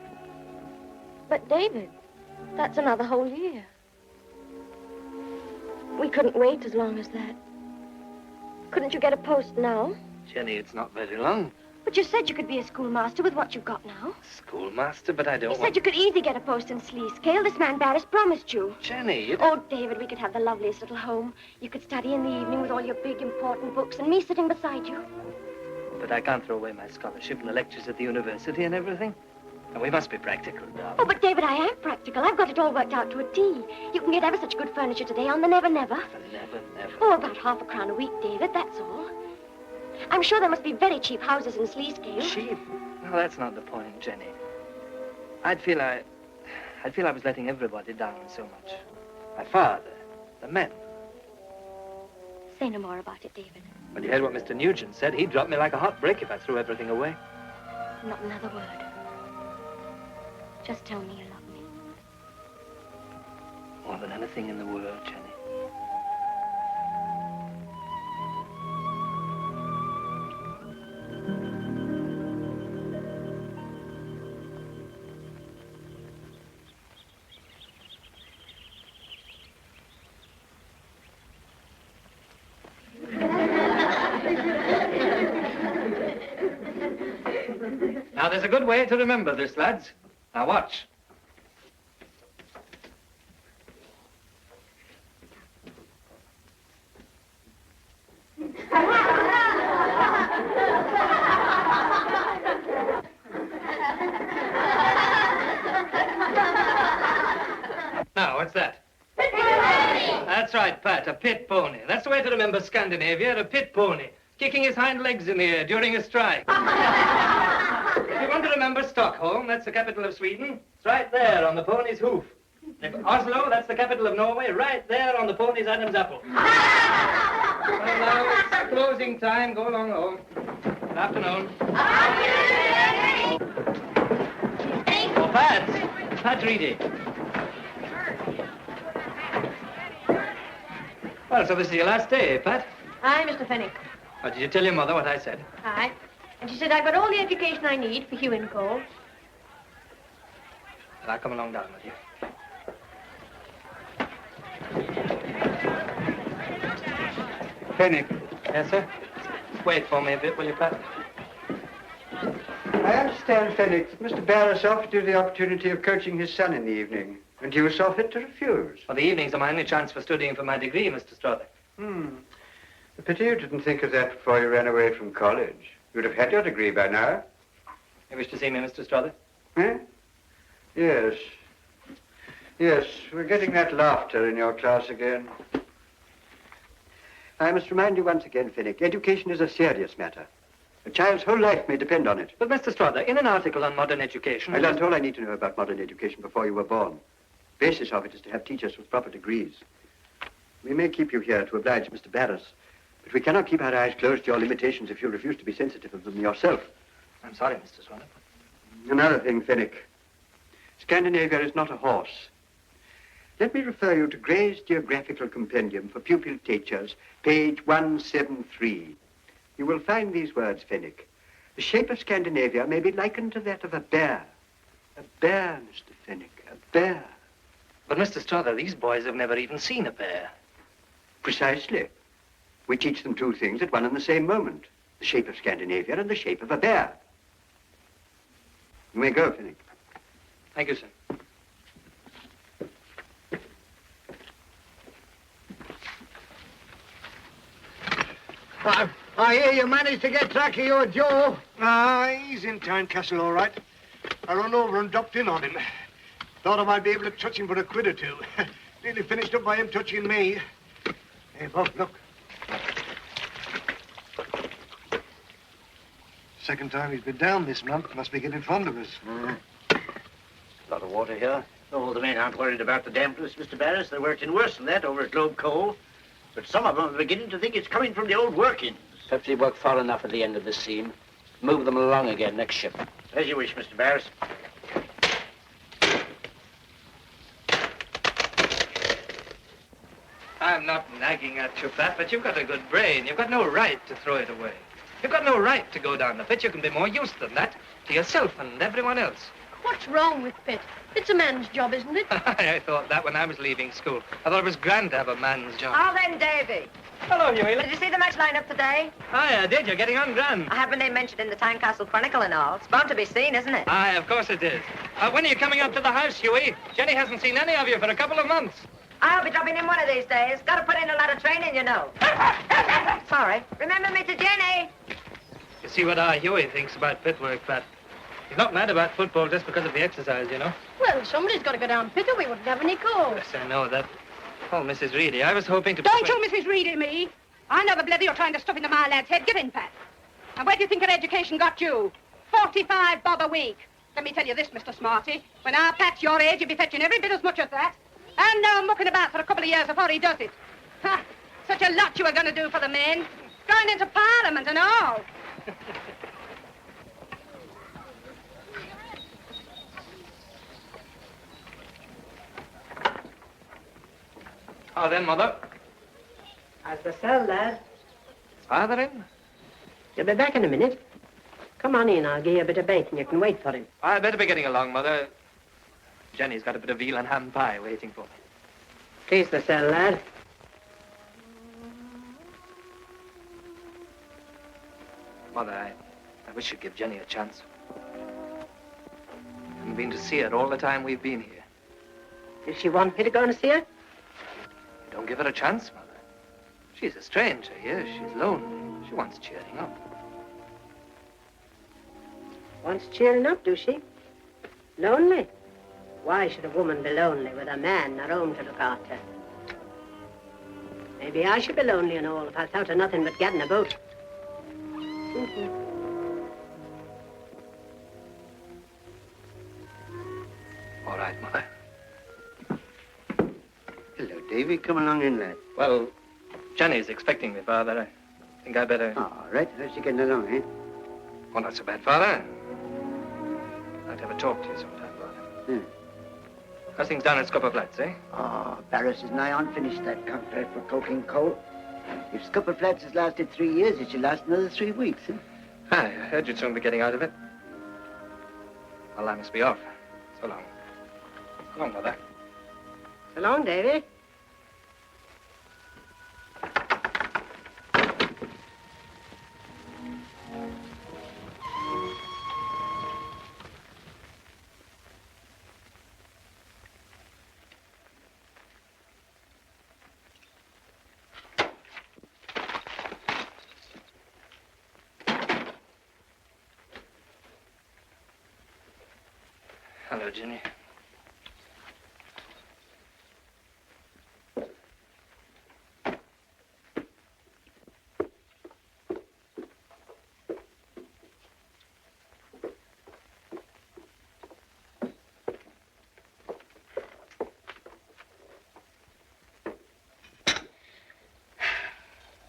But, David, that's another whole year. We couldn't wait as long as that. Couldn't you get a post now? Jenny, it's not very long. But you said you could be a schoolmaster with what you've got now. Schoolmaster, but I don't You want... said you could easily get a post in Sleescale. This man Barris promised you. Jenny, you... Oh, David, we could have the loveliest little home. You could study in the evening with all your big, important books and me sitting beside you. But I can't throw away my scholarship and the lectures at the university and everything. And we must be practical, darling. Oh, but David, I am practical. I've got it all worked out to a T. You can get ever such good furniture today on the Never Never. Never, never. Oh, about £0.50 a week, David, that's all. I'm sure there must be very cheap houses in Sleescale. Cheap? No, that's not the point, Jenny. I'd feel I was letting everybody down so much. My father, the men. Say no more about it, David. Well, you heard what Mr. Nugent said. He'd drop me like a hot brick if I threw everything away. Not another word. Just tell me you love me. More than anything in the world, Jenny. Now, there's a good way to remember this, lads. Now, watch. Now, what's that? Pit pony! That's right, Pat, a pit pony. That's the way to remember Scandinavia, a pit pony, kicking his hind legs in the air during a strike. If you want to remember Stockholm, that's the capital of Sweden. It's right there on the pony's hoof. If Oslo, that's the capital of Norway, right there on the pony's Adam's apple. Well, now, it's closing time. Go along home. Good afternoon. Oh, Pat. Pat Reedy. Well, so this is your last day, eh, Pat? Aye, Mr. Fenwick. Oh, did you tell your mother what I said? Aye. And she said I've got all the education I need for Hugh and Cole. Well, I'll come along down with you. Fenwick. Yes, sir? Wait for me a bit, will you, Pat? I understand, Fenwick, that Mr. Barris offered you the opportunity of coaching his son in the evening, and you saw fit to refuse. Well, the evenings are my only chance for studying for my degree, Mr. Strother. A pity you didn't think of that before you ran away from college. You'd have had your degree by now. You wish to see me, Mr. Strother? Eh? Yes. Yes, we're getting that laughter in your class again. I must remind you once again, Fenwick, education is a serious matter. A child's whole life may depend on it. But, Mr. Strother, in an article on modern education... I learned all I need to know about modern education before you were born. The basis of it is to have teachers with proper degrees. We may keep you here to oblige Mr. Barris, But we cannot keep our eyes closed to your limitations if you refuse to be sensitive of them yourself. I'm sorry, Mr. Swanner. Another thing, Fenwick. Scandinavia is not a horse. Let me refer you to Gray's Geographical Compendium for Pupil Teachers, page 173. You will find these words, Fenwick. The shape of Scandinavia may be likened to that of a bear. A bear, Mr. Fenwick, a bear. But, Mr. Strother, these boys have never even seen a bear. Precisely. We teach them two things at one and the same moment. The shape of Scandinavia and the shape of a bear. You may go, Fenwick. Thank you, sir. I hear you managed to get track of your Joe. He's in Tynecastle, all right. I run over and dropped in on him. Thought I might be able to touch him for a quid or two. Nearly finished up by him touching me. Hey, Bob, look. Second time he's been down this month. Must be getting fond of us. A lot of water here. All the men aren't worried about the dampness, Mr. Barris. They're working worse than that over at Globe Coal. But some of them are beginning to think it's coming from the old workings. Perhaps they work far enough at the end of the seam. Move them along again next ship. As you wish, Mr. Barris. I'm not nagging at you, Pat, but you've got a good brain. You've got no right to throw it away. You've got no right to go down the pit. You can be more use than that to yourself and everyone else. What's wrong with Pitt? It's a man's job, isn't it? I thought that when I was leaving school. I thought it was grand to have a man's job. Oh, then, Davy. Hello, Huey. Did you see the match lineup today? I did. You're getting on grand. I have my name mentioned in the Tynecastle Chronicle and all. It's bound to be seen, isn't it? Aye, of course it is. When are you coming up to the house, Huey? Jenny hasn't seen any of you for a couple of months. I'll be dropping in one of these days. Got to put in a lot of training, you know. Sorry. Remember me to Jenny. You see what our Huey thinks about pit work, Pat. He's not mad about football just because of the exercise, you know. Well, somebody's got to go down Pitt or we wouldn't have any calls. Yes, I know that. Oh, Mrs. Reedy, I was hoping to... Don't you, Mrs. Reedy, me. I know the blether you're trying to stuff into my lad's head. Get in, Pat. And where do you think your education got you? 45 bob a week. Let me tell you this, Mr. Smarty. When our Pat's your age, you'll be fetching every bit as much as that. And now mucking about for a couple of years before he does it. Ha! Such a lot you were going to do for the men. Going into Parliament and all. Oh, then, Mother. How's the cell, lad? Is Father in? He'll be back in a minute. Come on in, I'll give you a bit of bait and you can wait for him. I'd better be getting along, Mother. Jenny's got a bit of veal and ham pie waiting for me. Please the cell, lad. Mother, I wish you'd give Jenny a chance. I haven't been to see her all the time we've been here. Does she want me to go and see her? Don't give her a chance, Mother. She's a stranger here. She's lonely. She wants cheering up. Wants cheering up, do she? Lonely? Why should a woman be lonely with a man at home to look after? Maybe I should be lonely and all if I thought of nothing but getting about. All right, Mother. Hello, Davy. Come along in, lad. Well, Jenny's expecting me, Father. I think I better... All right. How's she getting along, eh? Oh, not so bad, Father. I'd like to have a talk to you sometime, Father. How's things down at Scupper Flats, eh? Oh, Barris is nigh on finished that contract for coking coal. If Scupper Flats has lasted 3 years, it should last another 3 weeks, eh? I heard you'd soon be getting out of it. Well, I must be off. So long. So long, Mother. So long, Davy. Hello, Jenny.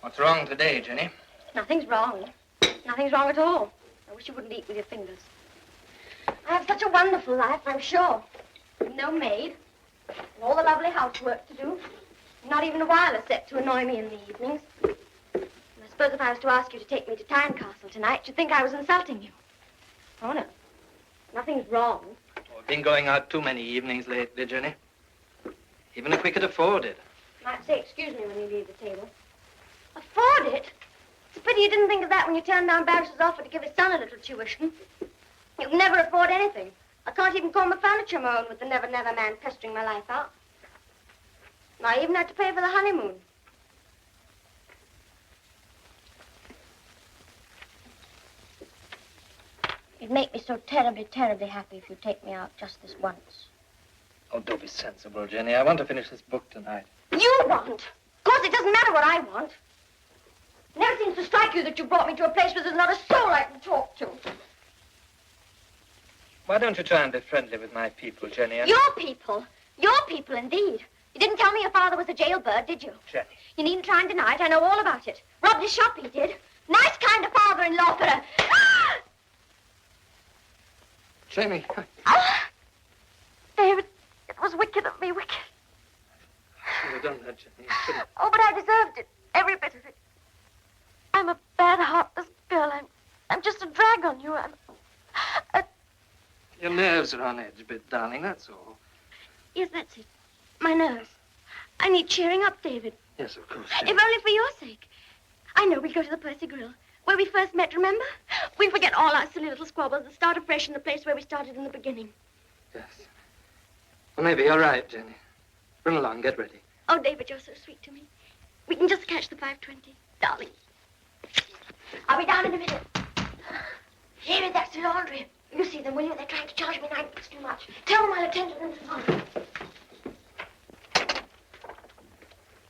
What's wrong today, Jenny? Nothing's wrong. Nothing's wrong at all. I wish you wouldn't eat with your fingers. I have such a wonderful life, I'm sure. No maid, and all the lovely housework to do. Not even a wireless set to annoy me in the evenings. And I suppose if I was to ask you to take me to Tynecastle tonight, you'd think I was insulting you. Oh, no. Nothing's wrong. We've been going out too many evenings lately, Jenny. Even if we could afford it. You might say excuse me when you leave the table. Afford it? It's a pity you didn't think of that when you turned down Barris's offer to give his son a little tuition. You can never afford anything. I can't even call my furniture my own with the never-never man pestering my life out. And I even had to pay for the honeymoon. It'd make me so terribly, terribly happy if you'd take me out just this once. Oh, don't be sensible, Jenny. I want to finish this book tonight. You want? Of course, it doesn't matter what I want. It never seems to strike you that you brought me to a place where there's not a soul I can talk to. Why don't you try and be friendly with my people, Jenny? Your people? Your people, indeed. You didn't tell me your father was a jailbird, did you? Jenny. You needn't try and deny it. I know all about it. Robbed his shop, he did. Nice kind of father-in-law for a... Jenny. David, it was wicked of me, wicked. I should have done that, Jenny. I should have... Oh, but I deserved it. Every bit of it. I'm a bad, heartless girl. I'm just a drag on you. Your nerves are on edge a bit, darling, that's all. Yes, that's it. My nerves. I need cheering up, David. Yes, of course. If only for your sake. I know we'll go to the Percy Grill, where we first met, remember? We'll forget all our silly little squabbles and start afresh in the place where we started in the beginning. Yes. Well, maybe you're right, Jenny. Run along, get ready. Oh, David, you're so sweet to me. We can just catch the 5:20. Darling. I'll be down in a minute. David, that's the laundry. You see them, will you? They're trying to charge me 9 bucks too much. Tell them I'll attend to them tomorrow.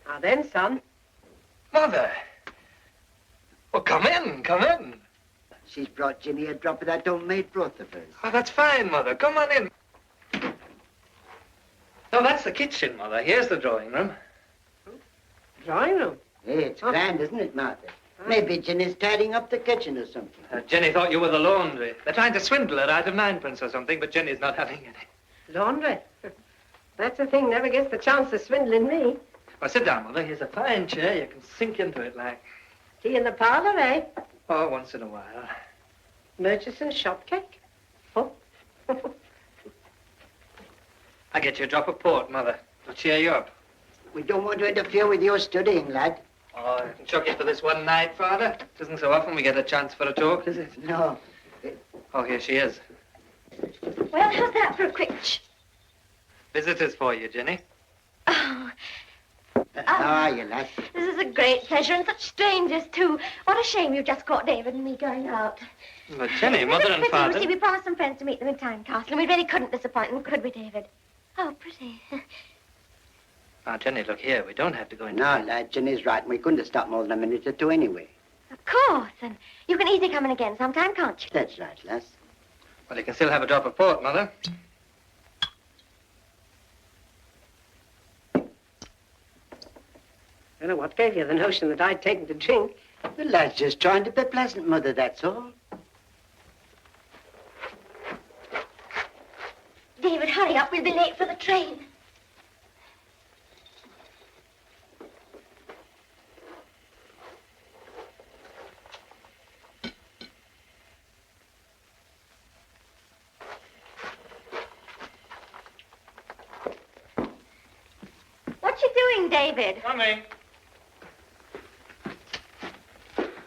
Now then, son. Mother. Well, come in, come in. She's brought Ginny a drop of that homemade broth of hers. Oh, that's fine, Mother. Come on in. No, that's the kitchen, Mother. Here's the drawing room. Drawing room? Hey, it's grand, isn't it, Martha? Maybe Ginny's tidying up the kitchen or something. Jenny thought you were the laundry. They're trying to swindle her out of 9p or something, but Jenny's not having any. Laundry? That's a thing never gets the chance of swindling me. Well, sit down, Mother. Here's a fine chair. You can sink into it like... Tea in the parlor, eh? Oh, once in a while. Murchison's shop cake? Oh. I get you a drop of port, Mother. I'll cheer you up. We don't want to interfere with your studying, lad. Oh, I can chuck it for this one night, Father. It isn't so often we get a chance for a talk, is it? No. Oh, here she is. Well, how's that for a quick... Visitors for you, Jenny. Oh. How are you, lad? This is a great pleasure, and such strangers, too. What a shame you just caught David and me going out. But, Jenny, Mother and Father... You see, we promised some friends to meet them in Tynecastle, and we really couldn't disappoint them, could we, David? Oh, pretty. Now, Jenny, look here. We don't have to go into... No, lad, Ginny's right. We couldn't have stopped more than a minute or two anyway. Of course, and you can easily come in again sometime, can't you? That's right, lass. Well, you can still have a drop of port, Mother. I don't know what gave you the notion that I'd taken to drink. The lad's just trying to be pleasant, Mother, that's all. David, hurry up. We'll be late for the train. What you doing, David? Coming.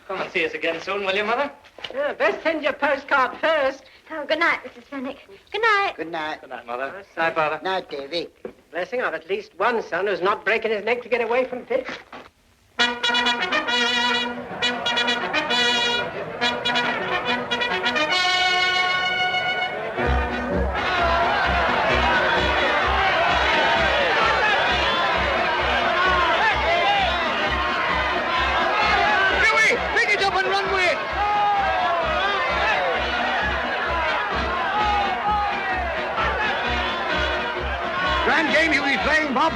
Come and see us again soon, will you, Mother? Yeah, best send your postcard first. Oh, good night, Mrs. Fenwick. Good night. Good night. Good night, Mother. Night, Father. Night, Davy. Blessing of at least one son who's not breaking his neck to get away from Pitt. Grand game you'll be playing, Bob.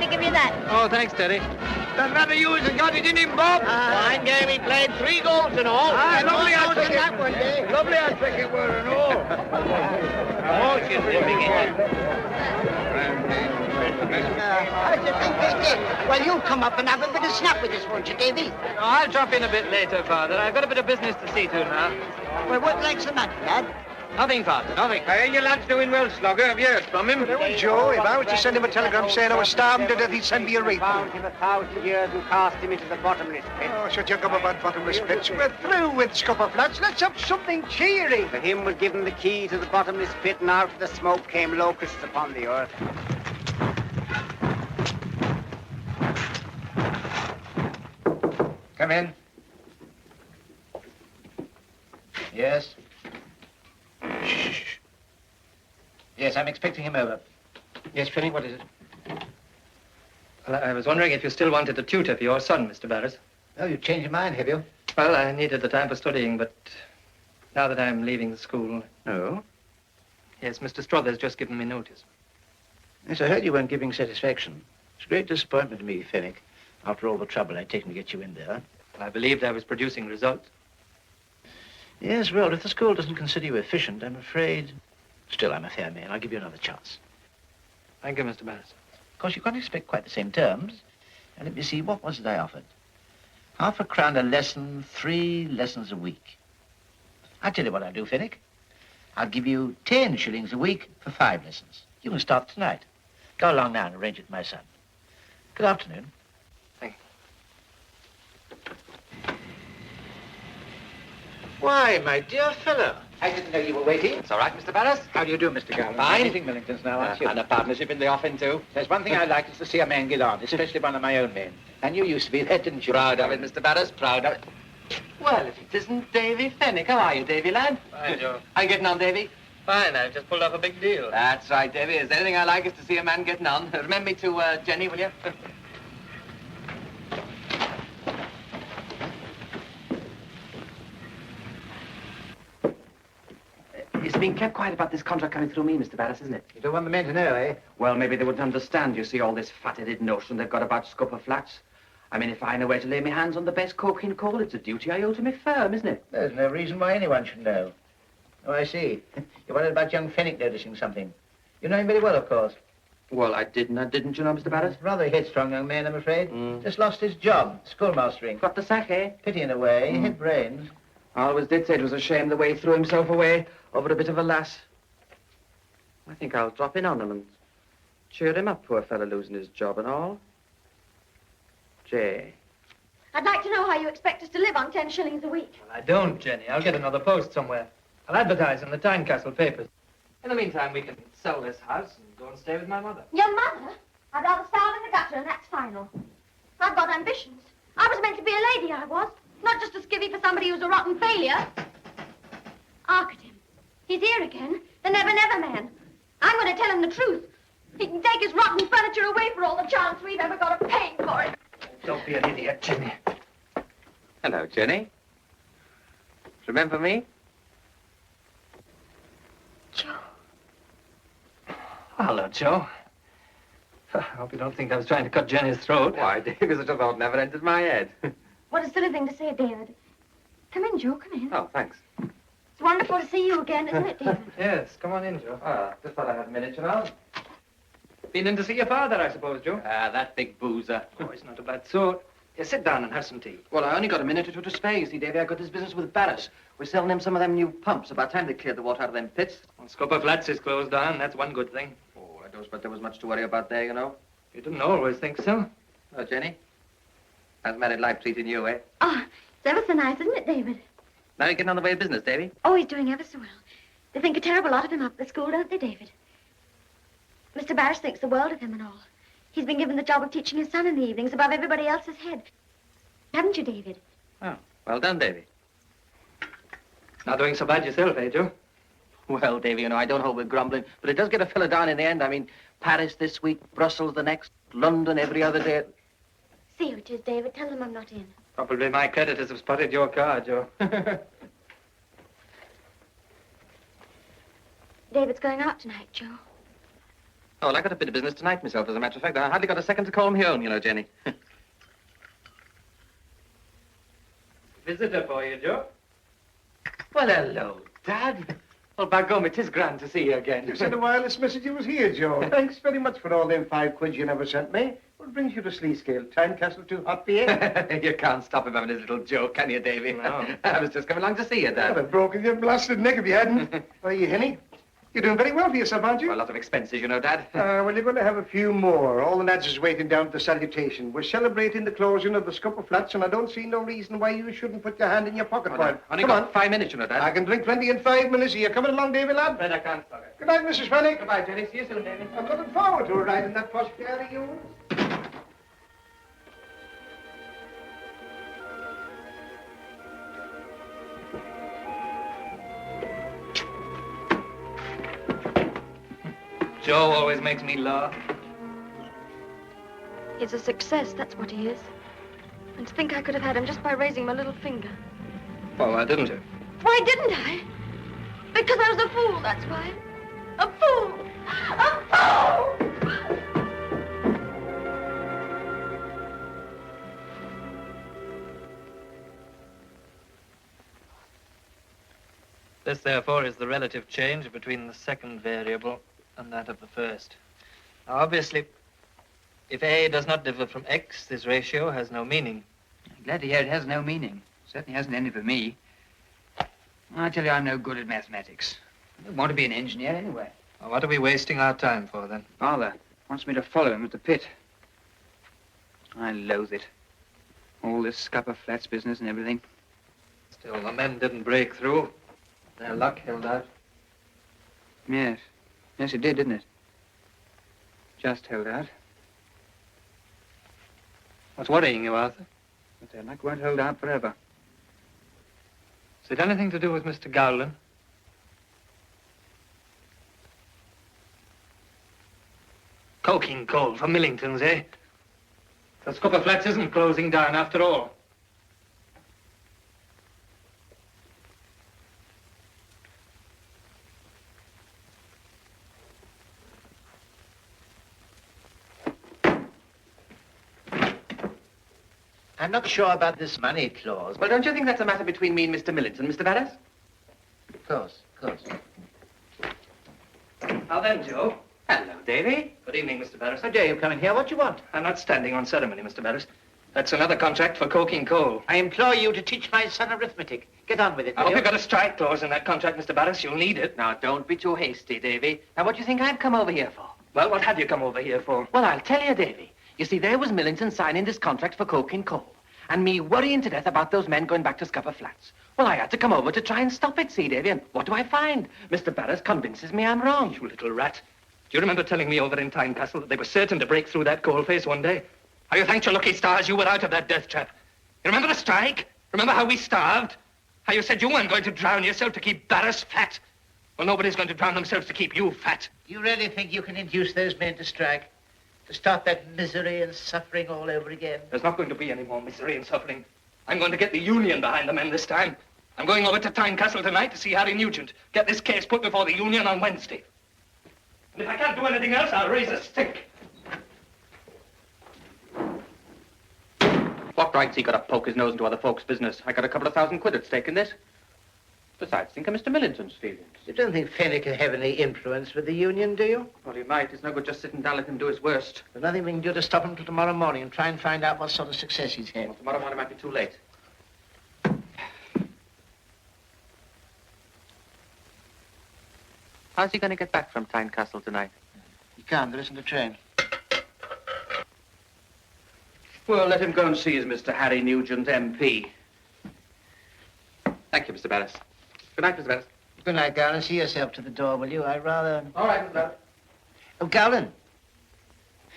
me give you that. Oh, thanks, Teddy. Doesn't matter you as got it in him, Bob. Fine game. He played 3 goals and all. Lovely I'll hat trick that one day. Lovely hat trick it were and all. Oh, she's living in. How do you think they did? Well, you'll come up and have a bit of snap with us, won't you, Davy? I'll drop in a bit later, Father. I've got a bit of business to see to now. Well, what like's the matter, lad? Nothing, Father, nothing. I hear you lads doing well, Slugger. Have you heard from him? Well, Joe, if I was to send him a telegram saying I was starving to death, he'd send me a refund. Found him 1,000 years and cast him into the bottomless pit. Oh, shut your gum about bottomless pits. We're through with scupper flats. Let's have something cheery. To him was given the key to the bottomless pit, and out of the smoke came locusts upon the earth. Come in. Yes? Shh. Yes, I'm expecting him over. Yes, Finny, what is it? Well, I was wondering if you still wanted a tutor for your son, Mr. Barris. Oh, you've changed your mind, have you? Well, I needed the time for studying, but now that I'm leaving the school... No? Yes, Mr. Struthers just given me notice. Yes, I heard you weren't giving satisfaction. It's a great disappointment to me, Fenwick, after all the trouble I'd taken to get you in there. I believed I was producing results. Yes, well, if the school doesn't consider you efficient, I'm afraid... Still, I'm a fair man. I'll give you another chance. Thank you, Mr. Barris. Of course, you can't expect quite the same terms. And let me see, what was it I offered? £0.50 a lesson, 3 lessons a week. I'll tell you what I'll do, Fenwick. I'll give you 10 shillings a week for 5 lessons. You can start tonight. Go along now and arrange it with my son. Good afternoon. Thank you. Why, my dear fellow. I didn't know you were waiting. It's all right, Mr. Barris. How do you do, Mr. Garland? Fine. Anything Millingtons now, aren't you? And a partnership in the offing, too. There's one thing I like is to see a man get on, especially one of my own men. And you used to be that, didn't you? Proud of it, Mr. Barris, proud of it. Well, if it isn't Davy Fenwick. How are you, Davy, lad? Fine, Joe. How you getting on, Davy? Fine, I've just pulled off a big deal. That's right, Davy. Is there anything I like is to see a man getting on. Remember me to Jenny, will you? It's been kept quiet about this contract coming through me, Mr. Barris, isn't it? You don't want the men to know, eh? Well, maybe they wouldn't understand, you see, all this fat-headed notion they've got about scupper flats. I mean, if I know where to lay my hands on the best coking coal, it's a duty I owe to my firm, isn't it? There's no reason why anyone should know. Oh, I see. You're worried about young Fenwick noticing something. You know him very well, of course. Well, I didn't you know, Mr. Barris? Rather a headstrong young man, I'm afraid. Just lost his job, schoolmastering. Got the sack, eh? Pity in a way. He had brains. I always did say it was a shame the way he threw himself away over a bit of a lass. I think I'll drop in on him and cheer him up, poor fellow losing his job and all. Jay. I'd like to know how you expect us to live on 10 shillings a week. Well, I don't, Jenny. I'll get another post somewhere. I'll advertise in the Tynecastle papers. In the meantime, we can sell this house and go and stay with my mother. Your mother? I'd rather starve in the gutter, and that's final. I've got ambitions. I was meant to be a lady, I was. Not just a skivvy for somebody who's a rotten failure. Hark at him. He's here again. The never-never man. I'm going to tell him the truth. He can take his rotten furniture away for all the chance we've ever got of paying for it. Don't be an idiot, Jenny. Hello, Jenny. Remember me? Joe. Hello, Joe. I hope you don't think I was trying to cut Jenny's throat. Why, David, such a thought never entered my head. What a silly thing to say, David. Come in, Joe, come in. Oh, thanks. It's wonderful to see you again, isn't it, David? Yes, come on in, Joe. Just thought I had a minute, you know. Been in to see your father, I suppose, Joe? That big boozer. Oh, he's not a bad sort. Yeah, sit down and have some tea. Well, I only got a minute or two to spare. You see, Davy, I got this business with Barris. We're selling him some of them new pumps. About time they cleared the water out of them pits. Well, Scupper Flats is closed down. That's one good thing. Oh, I don't suppose there was much to worry about there, you know. You didn't always think so. Oh, Jenny, how's married life treating you, eh? Oh, it's ever so nice, isn't it, David? Now you're getting on the way of business, Davy. Oh, he's doing ever so well. They think a terrible lot of him up at the school, don't they, David? Mr. Barris thinks the world of him and all. He's been given the job of teaching his son in the evenings above everybody else's head. Haven't you, David? Oh, well done, Davy. Not doing so bad yourself, eh, Joe? Well, Davy, you know, I don't hold with grumbling, but it does get a fella down in the end. I mean, Paris this week, Brussels the next, London every other day. See who it is, David. Tell them I'm not in. Probably my creditors have spotted your car, Joe. David's going out tonight, Joe. Oh, well, I got a bit of business tonight myself, as a matter of fact. I hardly got a second to call me own, you know, Jenny. Visitor for you, Joe. Well, hello, Dad. Well, by gum, it is grand to see you again. You sent a wireless message you was here, Joe. Thanks very much for all them 5 quid you never sent me. What brings you to Sleescale? Tynecastle too hot for you? You can't stop him having his little joke, can you, Davy? No. I was just coming along to see you, Dad. I'd have broken your blasted neck if you hadn't. Are you, Henny? You're doing very well for yourself, aren't you? Well, a lot of expenses, you know, Dad. Well, you're going to have a few more. All the lads is waiting down at the salutation. We're celebrating the closing of the Scupper Flats, and I don't see no reason why you shouldn't put your hand in your pocket for it. Only Come got on. 5 minutes, you know, Dad. I can drink plenty in 5 minutes. Are you coming along, Davy, lad? Then I can't stop it. Good night, Mrs. Fennick. Goodbye, Jenny. See you soon, Davy. I'm looking forward to a ride in that posh car of yours. Joe always makes me laugh. He's a success, that's what he is. And to think I could have had him just by raising my little finger. Well, why didn't you? Why didn't I? Because I was a fool, that's why. A fool! A fool! This, therefore, is the relative change between the second variable and that of the first. Now, obviously, if A does not differ from X, this ratio has no meaning. I'm glad to hear it has no meaning. Certainly hasn't any for me. I tell you, I'm no good at mathematics. I don't want to be an engineer anyway. Well, what are we wasting our time for, then? Father wants me to follow him at the pit. I loathe it. All this Scupper Flats business and everything. Still, the men didn't break through. Their luck held out. Yes. Yes, it did, didn't it? Just held out. What's worrying you, Arthur? But their luck won't hold out forever. Is it anything to do with Mr. Gowland? Coking coal for Millingtons, eh? The Scupper Flats isn't closing down after all. I'm not sure about this money clause. Well, don't you think that's a matter between me and Mr. Millington, Mr. Barris? Of course, of course. Now then, Joe. Hello, Davy. Good evening, Mr. Barris. How dare you come in here? What do you want? I'm not standing on ceremony, Mr. Barris. That's another contract for coking coal. I implore you to teach my son arithmetic. Get on with it. I hope you've got a strike clause in that contract, Mr. Barris. You'll need it. Now, don't be too hasty, Davy. Now, what do you think I've come over here for? Well, what have you come over here for? Well, I'll tell you, Davy. You see, there was Millington signing this contract for coking coal, and me worrying to death about those men going back to Scupper Flats. Well, I had to come over to try and stop it, see, Davy, and what do I find? Mr. Barris convinces me I'm wrong. You little rat. Do you remember telling me over in Tynecastle that they were certain to break through that coal face one day? How you thanked your lucky stars you were out of that death trap. You remember the strike? Remember how we starved? How you said you weren't going to drown yourself to keep Barris fat? Well, nobody's going to drown themselves to keep you fat. Do you really think you can induce those men to strike? To start that misery and suffering all over again? There's not going to be any more misery and suffering. I'm going to get the union behind the men this time. I'm going over to Tynecastle tonight to see Harry Nugent. Get this case put before the union on Wednesday. And if I can't do anything else, I'll raise a stick. What right's he got to poke his nose into other folks' business? I got a couple of £1,000 at stake in this. Besides, think of Mr. Millington's feelings. You don't think Fennick can have any influence with the union, do you? Well, he might. It's no good just sitting down and let him do his worst. There's nothing we can do to stop him till tomorrow morning and try and find out what sort of success he's had. Well, tomorrow morning might be too late. How's he going to get back from Tynecastle tonight? He can't. There isn't a train. Well, let him go and see his Mr. Harry Nugent, MP. Thank you, Mr. Barris. Good night, Mr. Barris. Good night, Gowland. See yourself to the door, will you? I'd rather... All right, Mr. Barris. Oh, Gowland.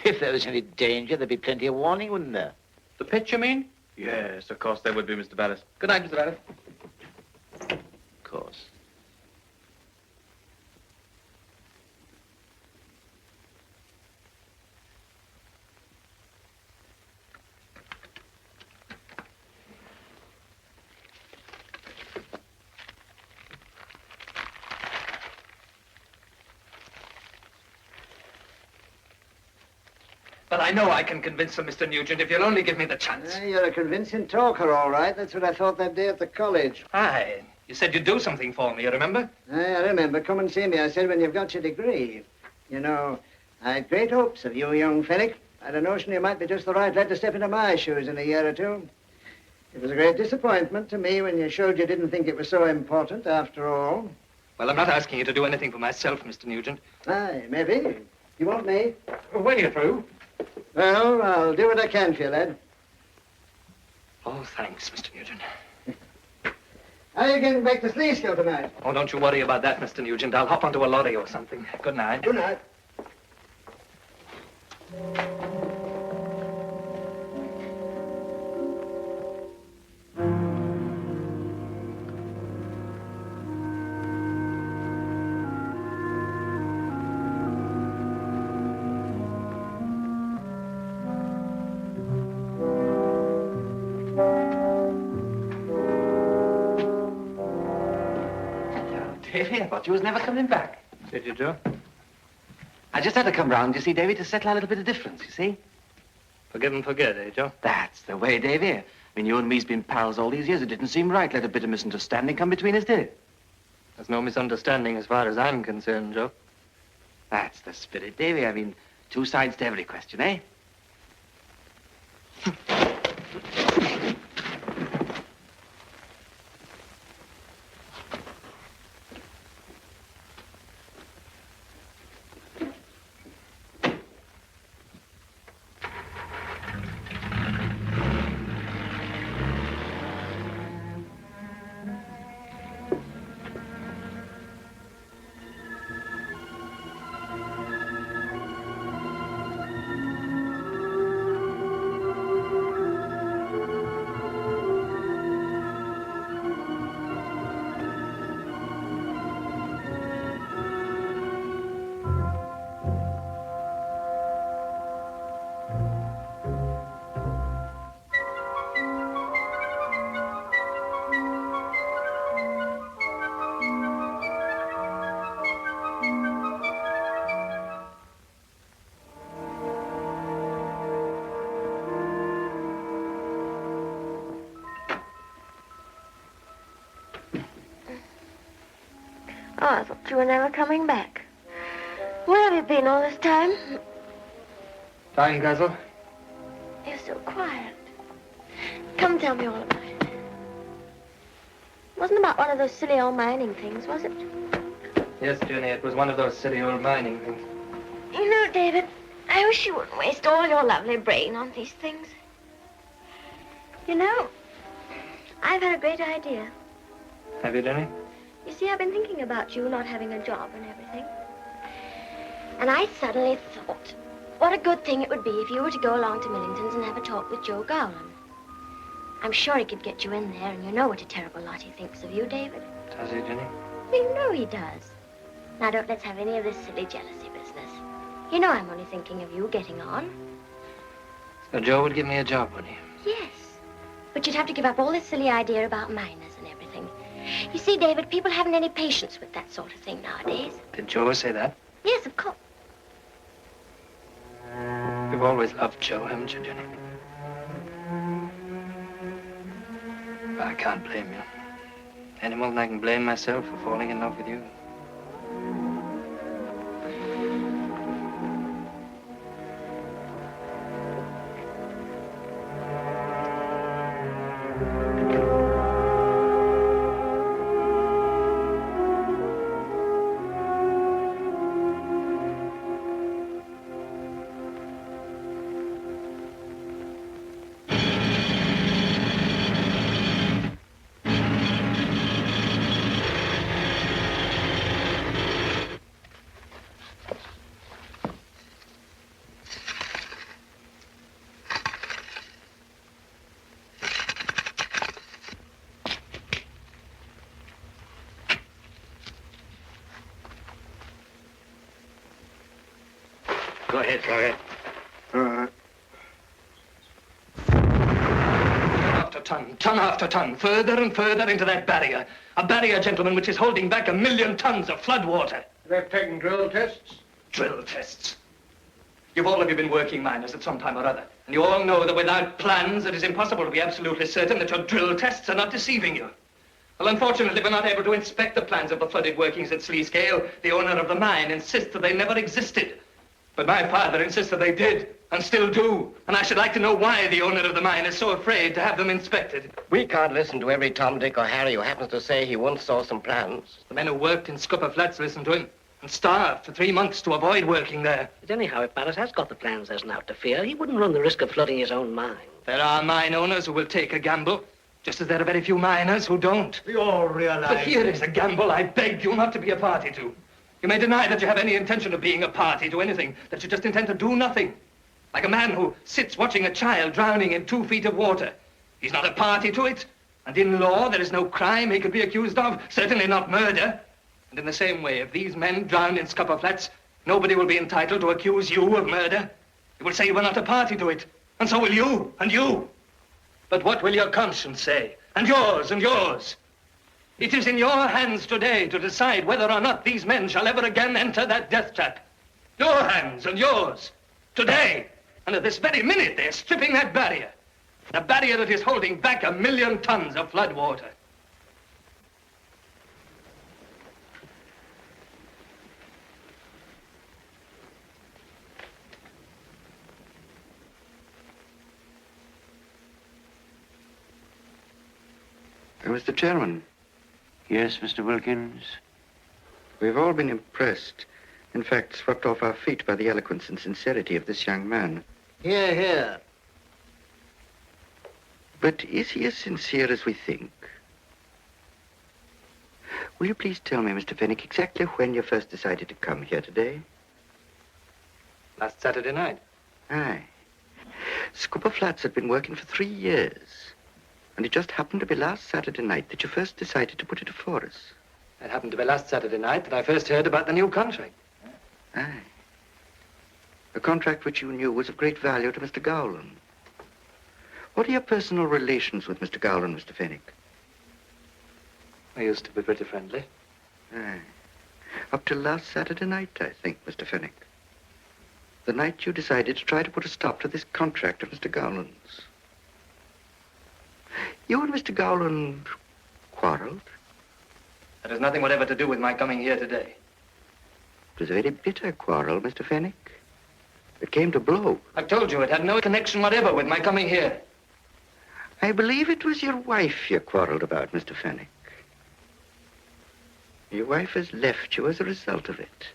If there was any danger, there'd be plenty of warning, wouldn't there? The pit, you mean? Yes, of course there would be, Mr. Barris. Good night, Mr. Barris. Of course. But I know I can convince them, Mr. Nugent, if you'll only give me the chance. You're a convincing talker, all right. That's what I thought that day at the college. Aye. You said you'd do something for me, you remember? I remember. Come and see me, I said, when you've got your degree. You know, I had great hopes of you, young Fenwick. I had a notion you might be just the right lad to step into my shoes in a year or two. It was a great disappointment to me when you showed you didn't think it was so important after all. Well, I'm not asking you to do anything for myself, Mr. Nugent. Aye, maybe. You want me? When are you through? Well, I'll do what I can for you, lad. Oh, thanks, Mr. Nugent. How are you getting back to Sleeskill tonight? Oh, don't you worry about that, Mr. Nugent. I'll hop onto a lorry or something. Good night. Good night. Davy, I thought you was never coming back. Did you, Joe? I just had to come round, you see, Davy, to settle a little bit of difference, you see? Forgive and forget, eh, Joe? That's the way, Davy. I mean, you and me's been pals all these years. It didn't seem right. Let a bit of misunderstanding come between us, did it? There's no misunderstanding as far as I'm concerned, Joe. That's the spirit, Davy. I mean, two sides to every question, eh? Oh, I thought you were never coming back. Where have you been all this time? Fine, Guzzle. You're so quiet. Come tell me all about it. Wasn't about one of those silly old mining things, was it? Yes, Jenny, it was one of those silly old mining things. You know, David, I wish you wouldn't waste all your lovely brain on these things. You know, I've had a great idea. Have you, Jenny? You see, I've been thinking about you not having a job and everything. And I suddenly thought, what a good thing it would be if you were to go along to Millington's and have a talk with Joe Gowland. I'm sure he could get you in there, and you know what a terrible lot he thinks of you, David. Does he, Jenny? You know he does. Now, don't let's have any of this silly jealousy business. You know I'm only thinking of you getting on. So Joe would give me a job, would he? Yes. But you'd have to give up all this silly idea about miners and everything. You see, David, people haven't any patience with that sort of thing nowadays. Did Joe say that? Yes, of course. You've always loved Joe, haven't you, Jenny? But I can't blame you. Any more than I can blame myself for falling in love with you. Go ahead, go ahead. Ton after ton, further and further into that barrier. A barrier, gentlemen, which is holding back 1 million tons of flood water. They've taken drill tests? Drill tests? You've all of you been working miners at some time or other, and you all know that without plans, it is impossible to be absolutely certain that your drill tests are not deceiving you. Well, unfortunately, we're not able to inspect the plans of the flooded workings at Sleescale. The owner of the mine insists that they never existed. But my father insists that they did, and still do. And I should like to know why the owner of the mine is so afraid to have them inspected. We can't listen to every Tom, Dick, or Harry who happens to say he once saw some plans. The men who worked in Scupper Flats listened to him and starved for 3 months to avoid working there. But anyhow, if Barrett has got the plans there's now to fear, he wouldn't run the risk of flooding his own mine. There are mine owners who will take a gamble, just as there are very few miners who don't. We all realize... But here is a gamble I beg you not to be a party to. You may deny that you have any intention of being a party to anything, that you just intend to do nothing. Like a man who sits watching a child drowning in 2 feet of water. He's not a party to it, and in law there is no crime he could be accused of, certainly not murder. And in the same way, if these men drown in Scupper Flats, nobody will be entitled to accuse you of murder. They will say you were not a party to it, and so will you, and you. But what will your conscience say? And yours, and yours. It is in your hands today to decide whether or not these men shall ever again enter that death trap. Your hands and yours. Today. And at this very minute, they're stripping that barrier. The barrier that is holding back 1 million tons of flood water. Mr. Chairman. Yes, Mr. Wilkins? We've all been impressed. In fact, swept off our feet by the eloquence and sincerity of this young man. Hear, hear. But is he as sincere as we think? Will you please tell me, Mr. Fenwick, exactly when you first decided to come here today? Last Saturday night. Aye. Scupper Flats had been working for 3 years. And it just happened to be last Saturday night that you first decided to put it before us. It happened to be last Saturday night that I first heard about the new contract. Aye. A contract which you knew was of great value to Mr. Gowland. What are your personal relations with Mr. Gowland, Mr. Fenwick? We used to be pretty friendly. Aye. Up till last Saturday night, I think, Mr. Fenwick. The night you decided to try to put a stop to this contract of Mr. Gowland's. You and Mr. Gowland quarreled? That has nothing whatever to do with my coming here today. It was a very bitter quarrel, Mr. Fenwick. It came to blow. I've told you it had no connection whatever with my coming here. I believe it was your wife you quarreled about, Mr. Fenwick. Your wife has left you as a result of it.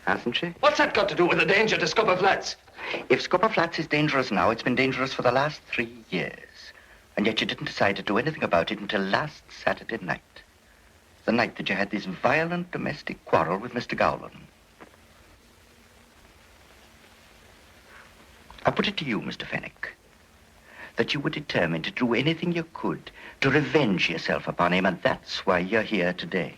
Hasn't she? What's that got to do with the danger to Scupper Flats? If Scupper Flats is dangerous now, it's been dangerous for the last 3 years. And yet you didn't decide to do anything about it until last Saturday night. The night that you had this violent domestic quarrel with Mr. Gowland. I put it to you, Mr. Fenwick, that you were determined to do anything you could to revenge yourself upon him, and that's why you're here today.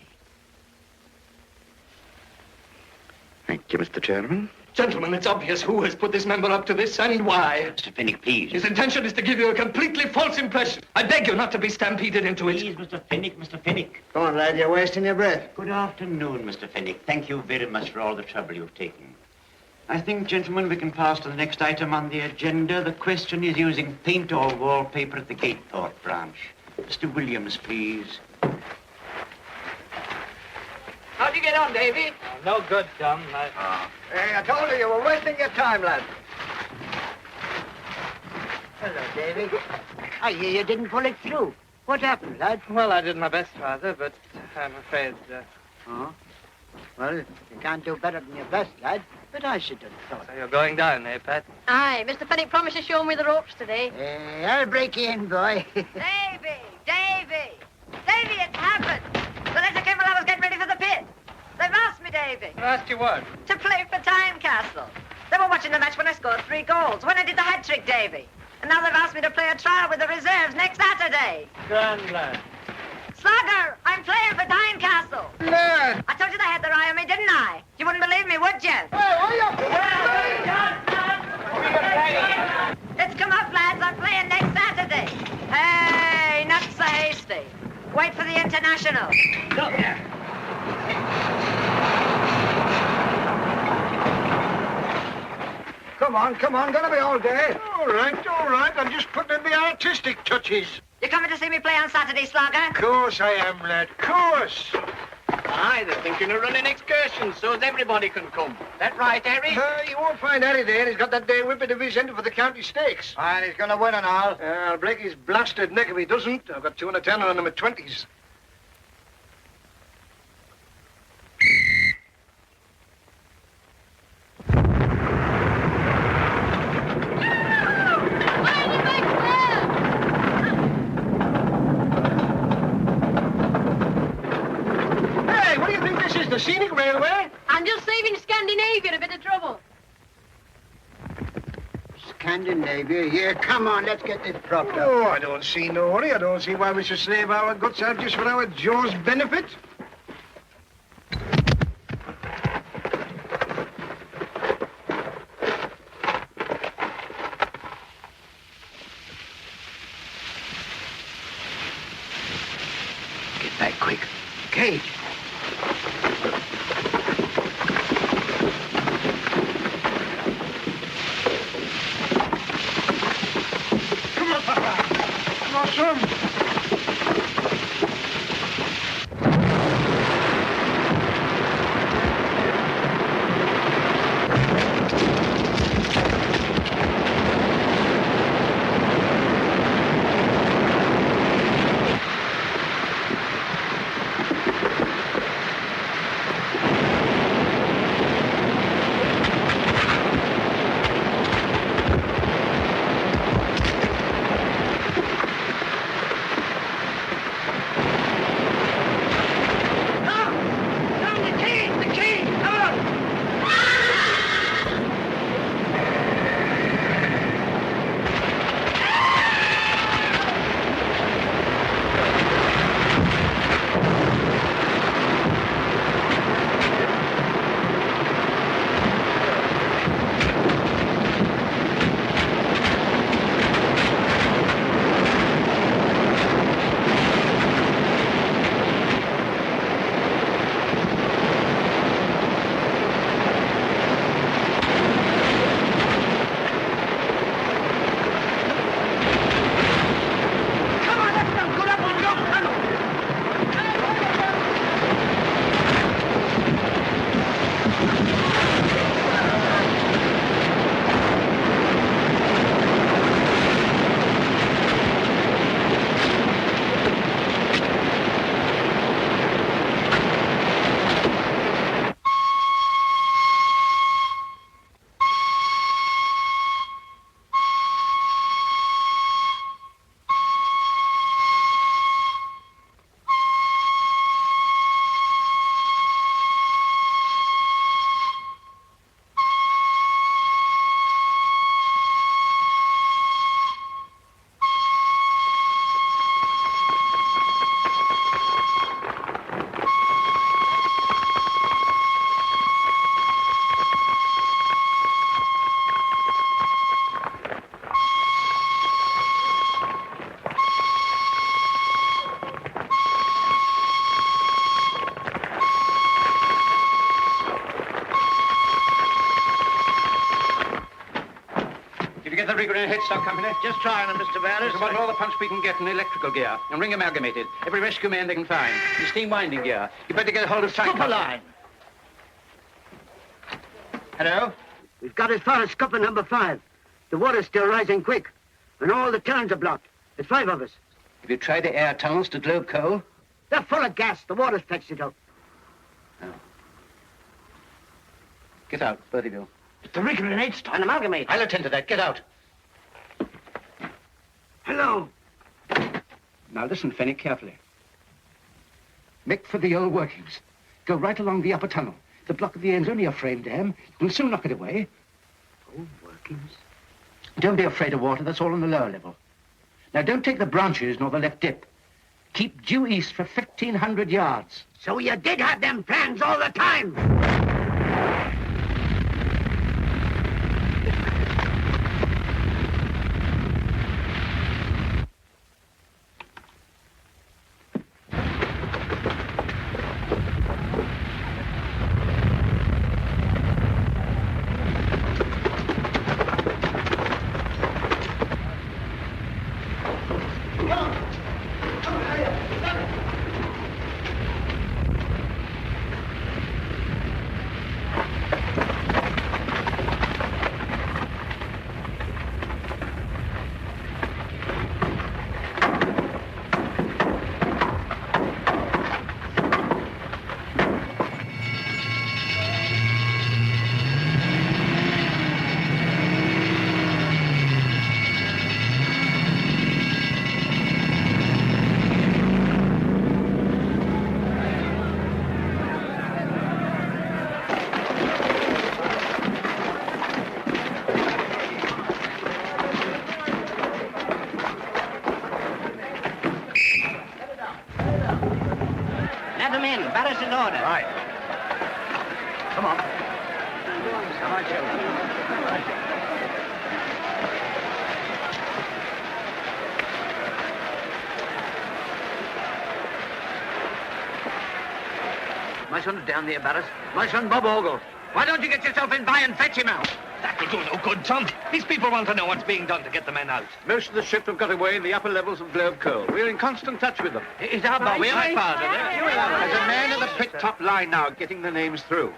Thank you, Mr. Chairman. Gentlemen, it's obvious who has put this member up to this and why. Mr. Fenwick, please. His intention is to give you a completely false impression. I beg you not to be stampeded into it. Please, Mr. Fenwick, Mr. Fenwick. Come on, lad, you're wasting your breath. Good afternoon, Mr. Fenwick. Thank you very much for all the trouble you've taken. I think, gentlemen, we can pass to the next item on the agenda. The question is using paint or wallpaper at the Gatethorpe branch. Mr. Williams, please. How'd you get on, Davy? No good, Tom. Hey, I told you were wasting your time, lad. Hello, Davy. I hear you didn't pull it through. What happened, lad? Well, I did my best, Father, but I'm afraid... Oh? Well, you can't do better than your best, lad. But I should have thought. So you're going down, eh, Pat? Aye, Mr. Fenwick promised to show me the ropes today. I'll break you in, boy. Davy! Davy! Davy, it's happened! The letter came while I was getting ready for the pit. They've asked me, Davy. Asked you what? To play for Tynecastle. They were watching the match when I scored 3 goals, when I did the hat trick, Davy. And now they've asked me to play a trial with the reserves next Saturday. Grand lad. Slugger, I'm playing for Tynecastle. Lad! I told you they had their eye on me, didn't I? You wouldn't believe me, would you? Hey, what are you... It's come up, lads. I'm playing next Saturday. Hey, not so hasty. Wait for the international. Look here. come on. Gonna be all day. All right. I'm just putting in the artistic touches. You coming to see me play on Saturday, Slugger? Course I am, lad. Course. Aye, they're thinking of running excursions so as everybody can come. That right, Harry? You won't find Harry there. He's got that day whippet of his end for the county stakes. And he's going to win and all. I'll break his blasted neck if he doesn't. I've got 210 on him at 20s. The scenic railway? I'm just saving Scandinavia a bit of trouble. Scandinavia? Yeah, come on, let's get this propped up. Oh, I don't see no hurry. I don't see why we should slave our guts out just for our Joe's benefit. Get back quick. Cage. The rigger in a headstock company? Just trying them, Mr. Barris. We want all the punch we can get in electrical gear and ring amalgamated. Every rescue man they can find. The steam winding gear. You better get a hold of Scupper line. Hello? We've got as far as scupper number 5. The water's still rising quick, and all the turns are blocked. There's 5 of us. Have you tried the air tunnels to globe coal? They're full of gas. The water's fetched it up. Oh. Get out, both of you. The rigger in headstock. An amalgamate. I'll attend to that. Get out. Hello. Now listen, Fenwick, carefully. Make for the old workings. Go right along the upper tunnel. The block at the end's only a frame dam. We'll soon knock it away. Old workings? Don't be afraid of water. That's all on the lower level. Now, don't take the branches nor the left dip. Keep due east for 1,500 yards. So you did have them plans all the time? them in. Barracks in order. Right. Come on. Come on, children. My son's down there, Barris. My son, Bob Ogle. Why don't you get yourself in by and fetch him out? That'll do no good, Tom. These people want to know what's being done to get the men out. Most of the ship have got away in the upper levels of Globe Coal. We're in constant touch with them. Is our Bob here, my father? There's a man in the pit top line now getting the names through.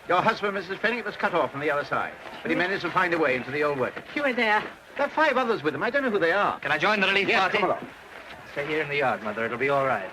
Your husband, Mrs. Fenwick, was cut off on the other side, but he managed to find a way into the old work. You were there. There are 5 others with him. I don't know who they are. Can I join the relief Yes, party? come along. Stay here in the yard, Mother. It'll be all right.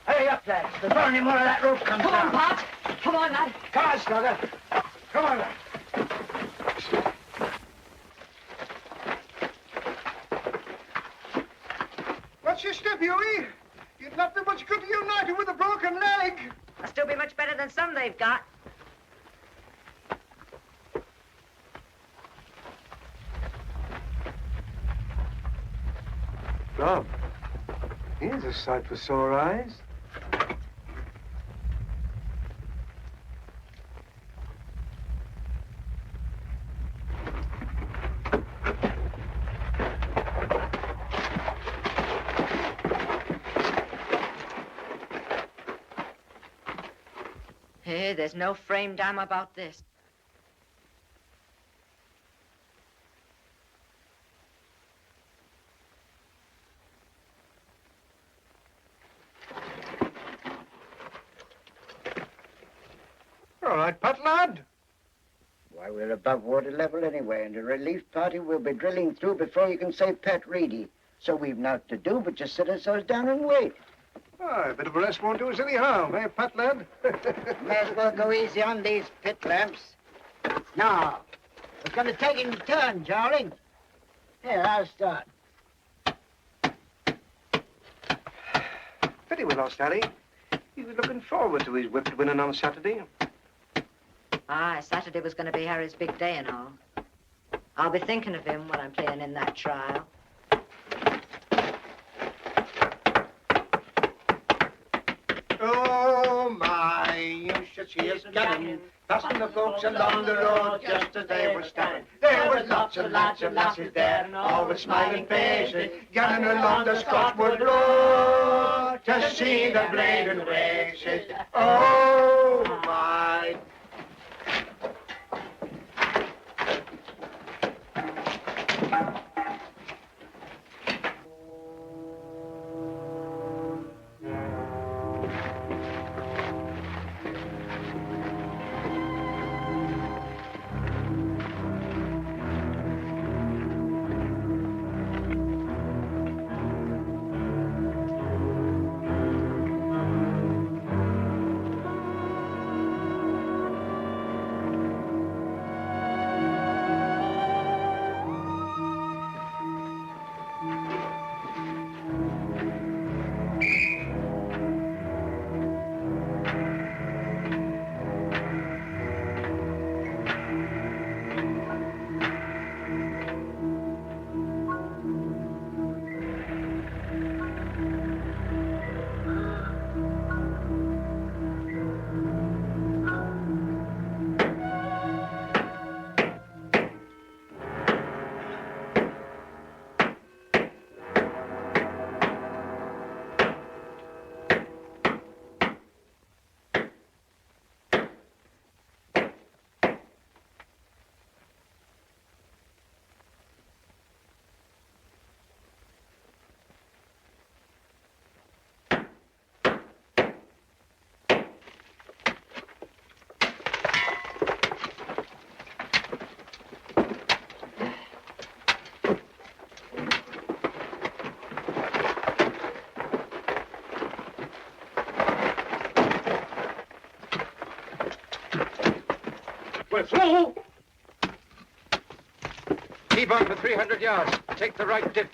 Hurry up, lads. Before any more of that rope comes Come on, down. Pop. Come on, lad. Come on, Slugger. Come on, lad. What's your step, Huey? You'd not be much good to United with a broken leg. I'll still be much better than some they've got. Bob, here's a sight for sore eyes. Hey, there's no frame dime about this. All right, Pat, lad. Why, we're above water level anyway, and the relief party will be drilling through before you can say Pat Reedy. So we've naught to do but just sit ourselves down and wait. Ah, a bit of a rest won't do us any harm, eh, Pat, lad? May as well go easy on these pit lamps. Now, we're going to take it in turn, Charlie. Here, I'll start. Pity we lost Harry. He was looking forward to his whipped winning on Saturday. Ah, Saturday was going to be Harry's big day and all. I'll be thinking of him when I'm playing in that trial. Oh, my, you should see us coming, passing the folks along the road just as they were standing. There was lots and lots of lasses there, all with smiling faces, getting along the Scotswood Road to see the blading races. Oh, my. We're through! Keep on for 300 yards. Take the right dip.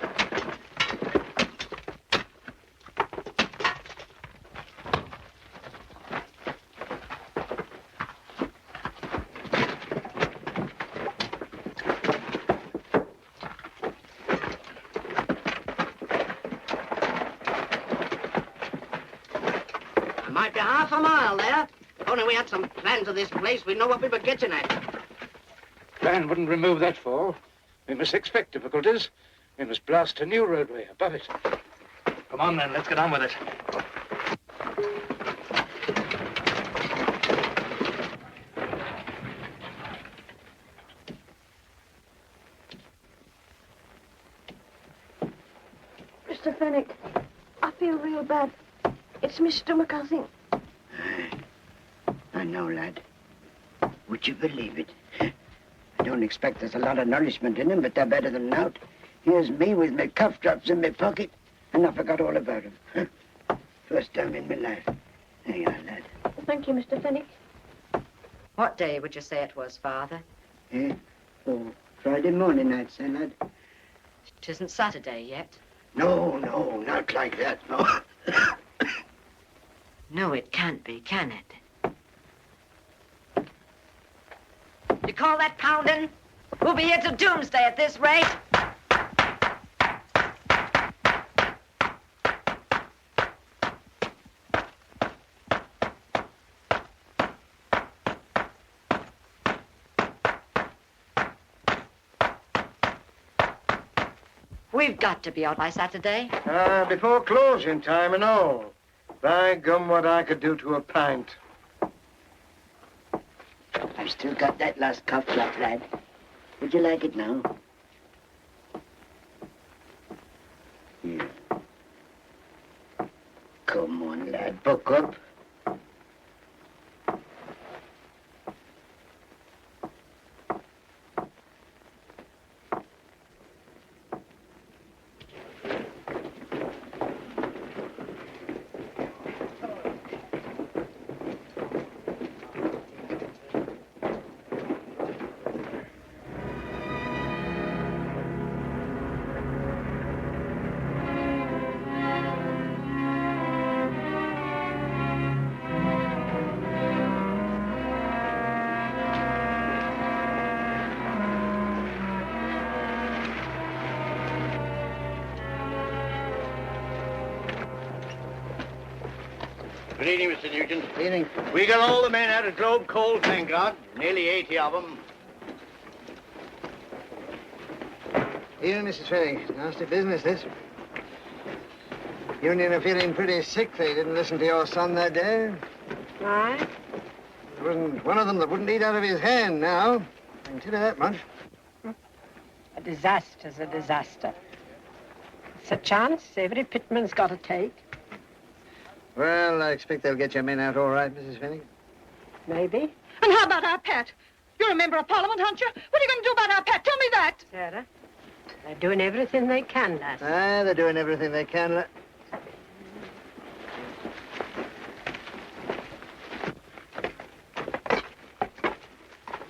It might be half a mile there. If only we had some plans of this place, we'd know what we were getting at. Plan wouldn't remove that fall. We must expect difficulties. We must blast a new roadway above it. Come on, then. Let's get on with it. Mr. Fenwick, I feel real bad. It's my stomach, I think. I know, lad. Would you believe it? I don't expect there's a lot of nourishment in them, but they're better than out. Here's me with my cough drops in my pocket, and I forgot all about them. First time in my life. There you are, lad. Thank you, Mr. Fenwick. What day would you say it was, Father? Oh, Friday morning, I'd say, lad. It isn't Saturday yet. No, not like that, no. No, it can't be, can it? You call that pounding? We'll be here till doomsday at this rate. We've got to be out by Saturday. Before closing time and all. By gum, what I could do to a pint. I've still got that last cough drop, lad. Would you like it now? Yeah. Come on, lad, buck up. Good evening, Mr. Nugent. Good evening. We got all the men out of Globe Coal, thank God. Nearly 80 of them. Evening, Mrs. Fenwick. Nasty business, this. Union are feeling pretty sick. They didn't listen to your son that day. Aye? There wasn't one of them that wouldn't eat out of his hand now. I can tell you that much. A disaster's a disaster. It's a chance every pitman's got to take. Well, I expect they'll get your men out all right, Mrs. Fenwick. Maybe. And how about our pet? You're a member of Parliament, aren't you? What are you going to do about our pet? Tell me that. Sarah, they're doing everything they can, lass. Aye, they're doing everything they can.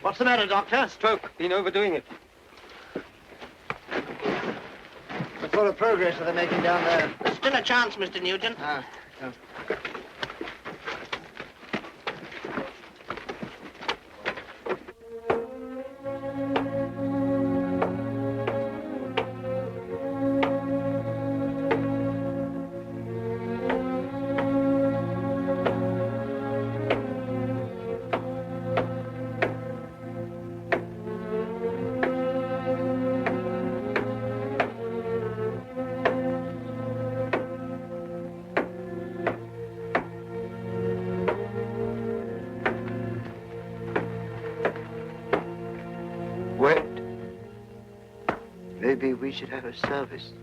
What's the matter, Doctor? Stroke. Been overdoing it. What sort of progress are they making down there? There's still a chance, Mr. Nugent. Oh. Wait. Maybe we should have a service.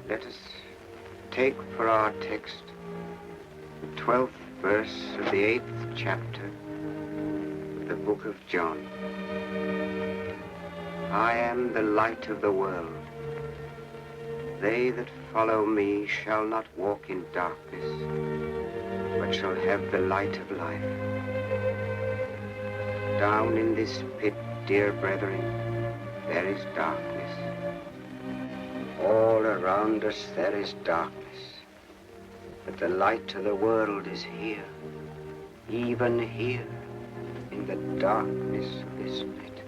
Let us take for our text the 12th verse of the 8th chapter of the book of John. I am the light of the world. They that follow me shall not walk in darkness, but shall have the light of life. Down in this pit, dear brethren, there is darkness. All around us there is darkness. But the light of the world is here, even here, in the darkness of this pit.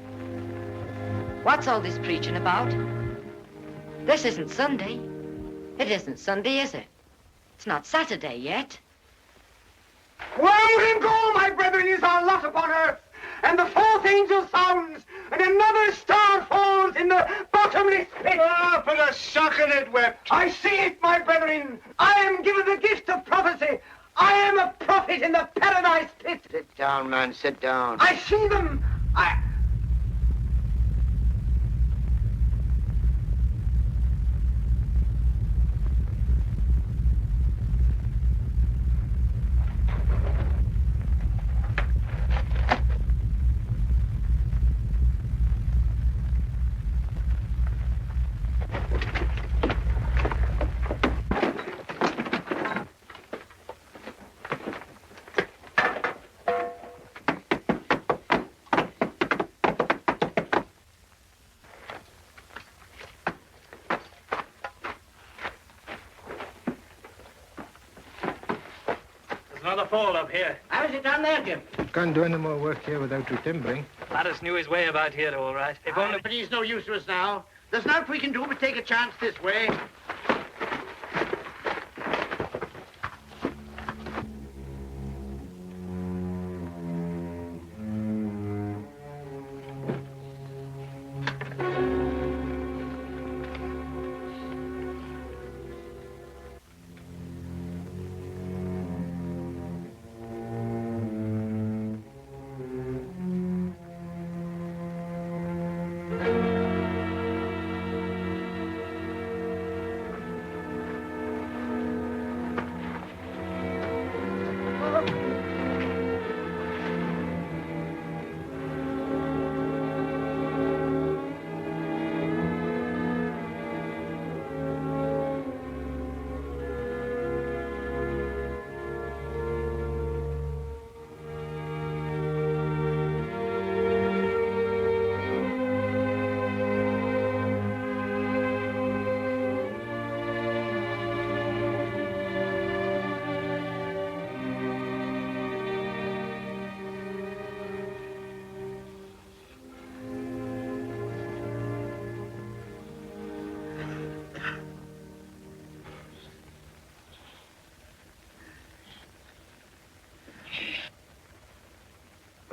What's all this preaching about? This isn't Sunday. It isn't Sunday, is it? It's not Saturday yet. Woe and go, my brethren, is our lot upon earth, and the fourth angel sounds, and another star falls in the bottomless pit. Ah, put a sock in it, wept. I see it, my brethren. I am given the gift of prophecy. I am a prophet in the paradise pit. Sit down, man, sit down. I see them. Another fall up here. How is it down there, Jim? Can't do any more work here without retimbering. Lattice knew his way about here, all right. If only... But he's no use to us now. There's naught we can do but take a chance this way.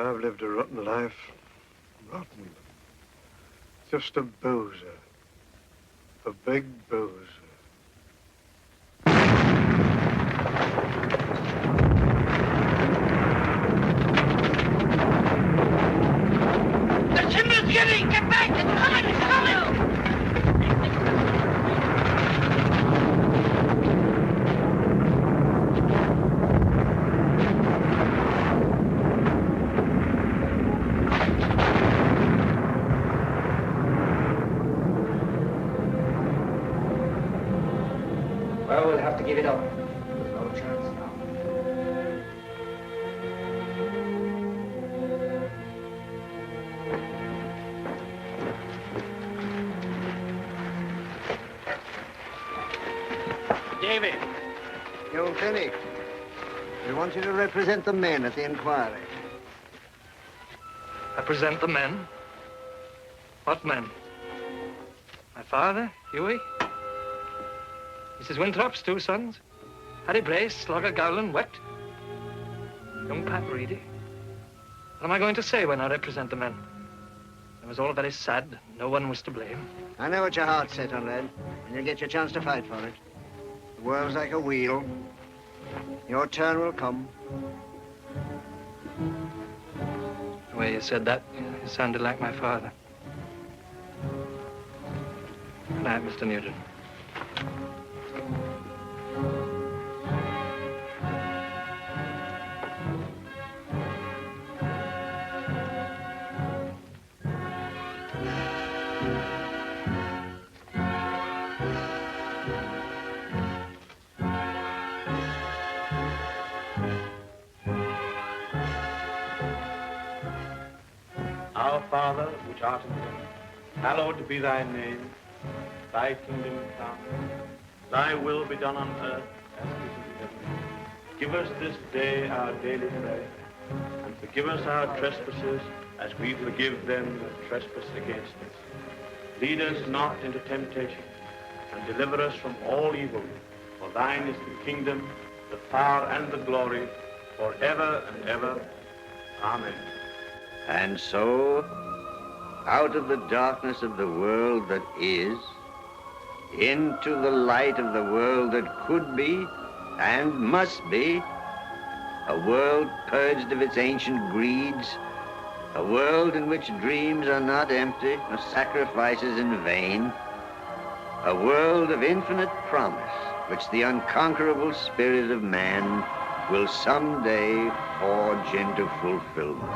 I've lived a rotten life. Rotten. Just a boozer. A big boozer. The timber's getting! Get back! It's coming! It's coming! Well, we'll have to give it up. There's no chance now. David. Young Finney, we want you to represent the men at the inquiry. Represent the men? What men? My father, Hughie? Mrs. Winthrop's 2 sons? Harry Brace, Slogger Gowland, Wet? Young Pat Reedy? What am I going to say when I represent the men? It was all very sad. No one was to blame. I know what your heart's set on, lad, and you'll get your chance to fight for it. The world's like a wheel. Your turn will come. The way you said that, you sounded like my father. Good night, Mr. Nugent. Our Father, which art in heaven, hallowed be thy name. Thy kingdom come, thy will be done on earth as it is in heaven. Give us this day our daily bread, and forgive us our trespasses as we forgive them that trespass against us. Lead us not into temptation, and deliver us from all evil. For thine is the kingdom, the power, and the glory, forever and ever. Amen. And so, out of the darkness of the world that is, into the light of the world that could be and must be, a world purged of its ancient greeds, a world in which dreams are not empty nor sacrifices in vain, a world of infinite promise which the unconquerable spirit of man will someday forge into fulfillment.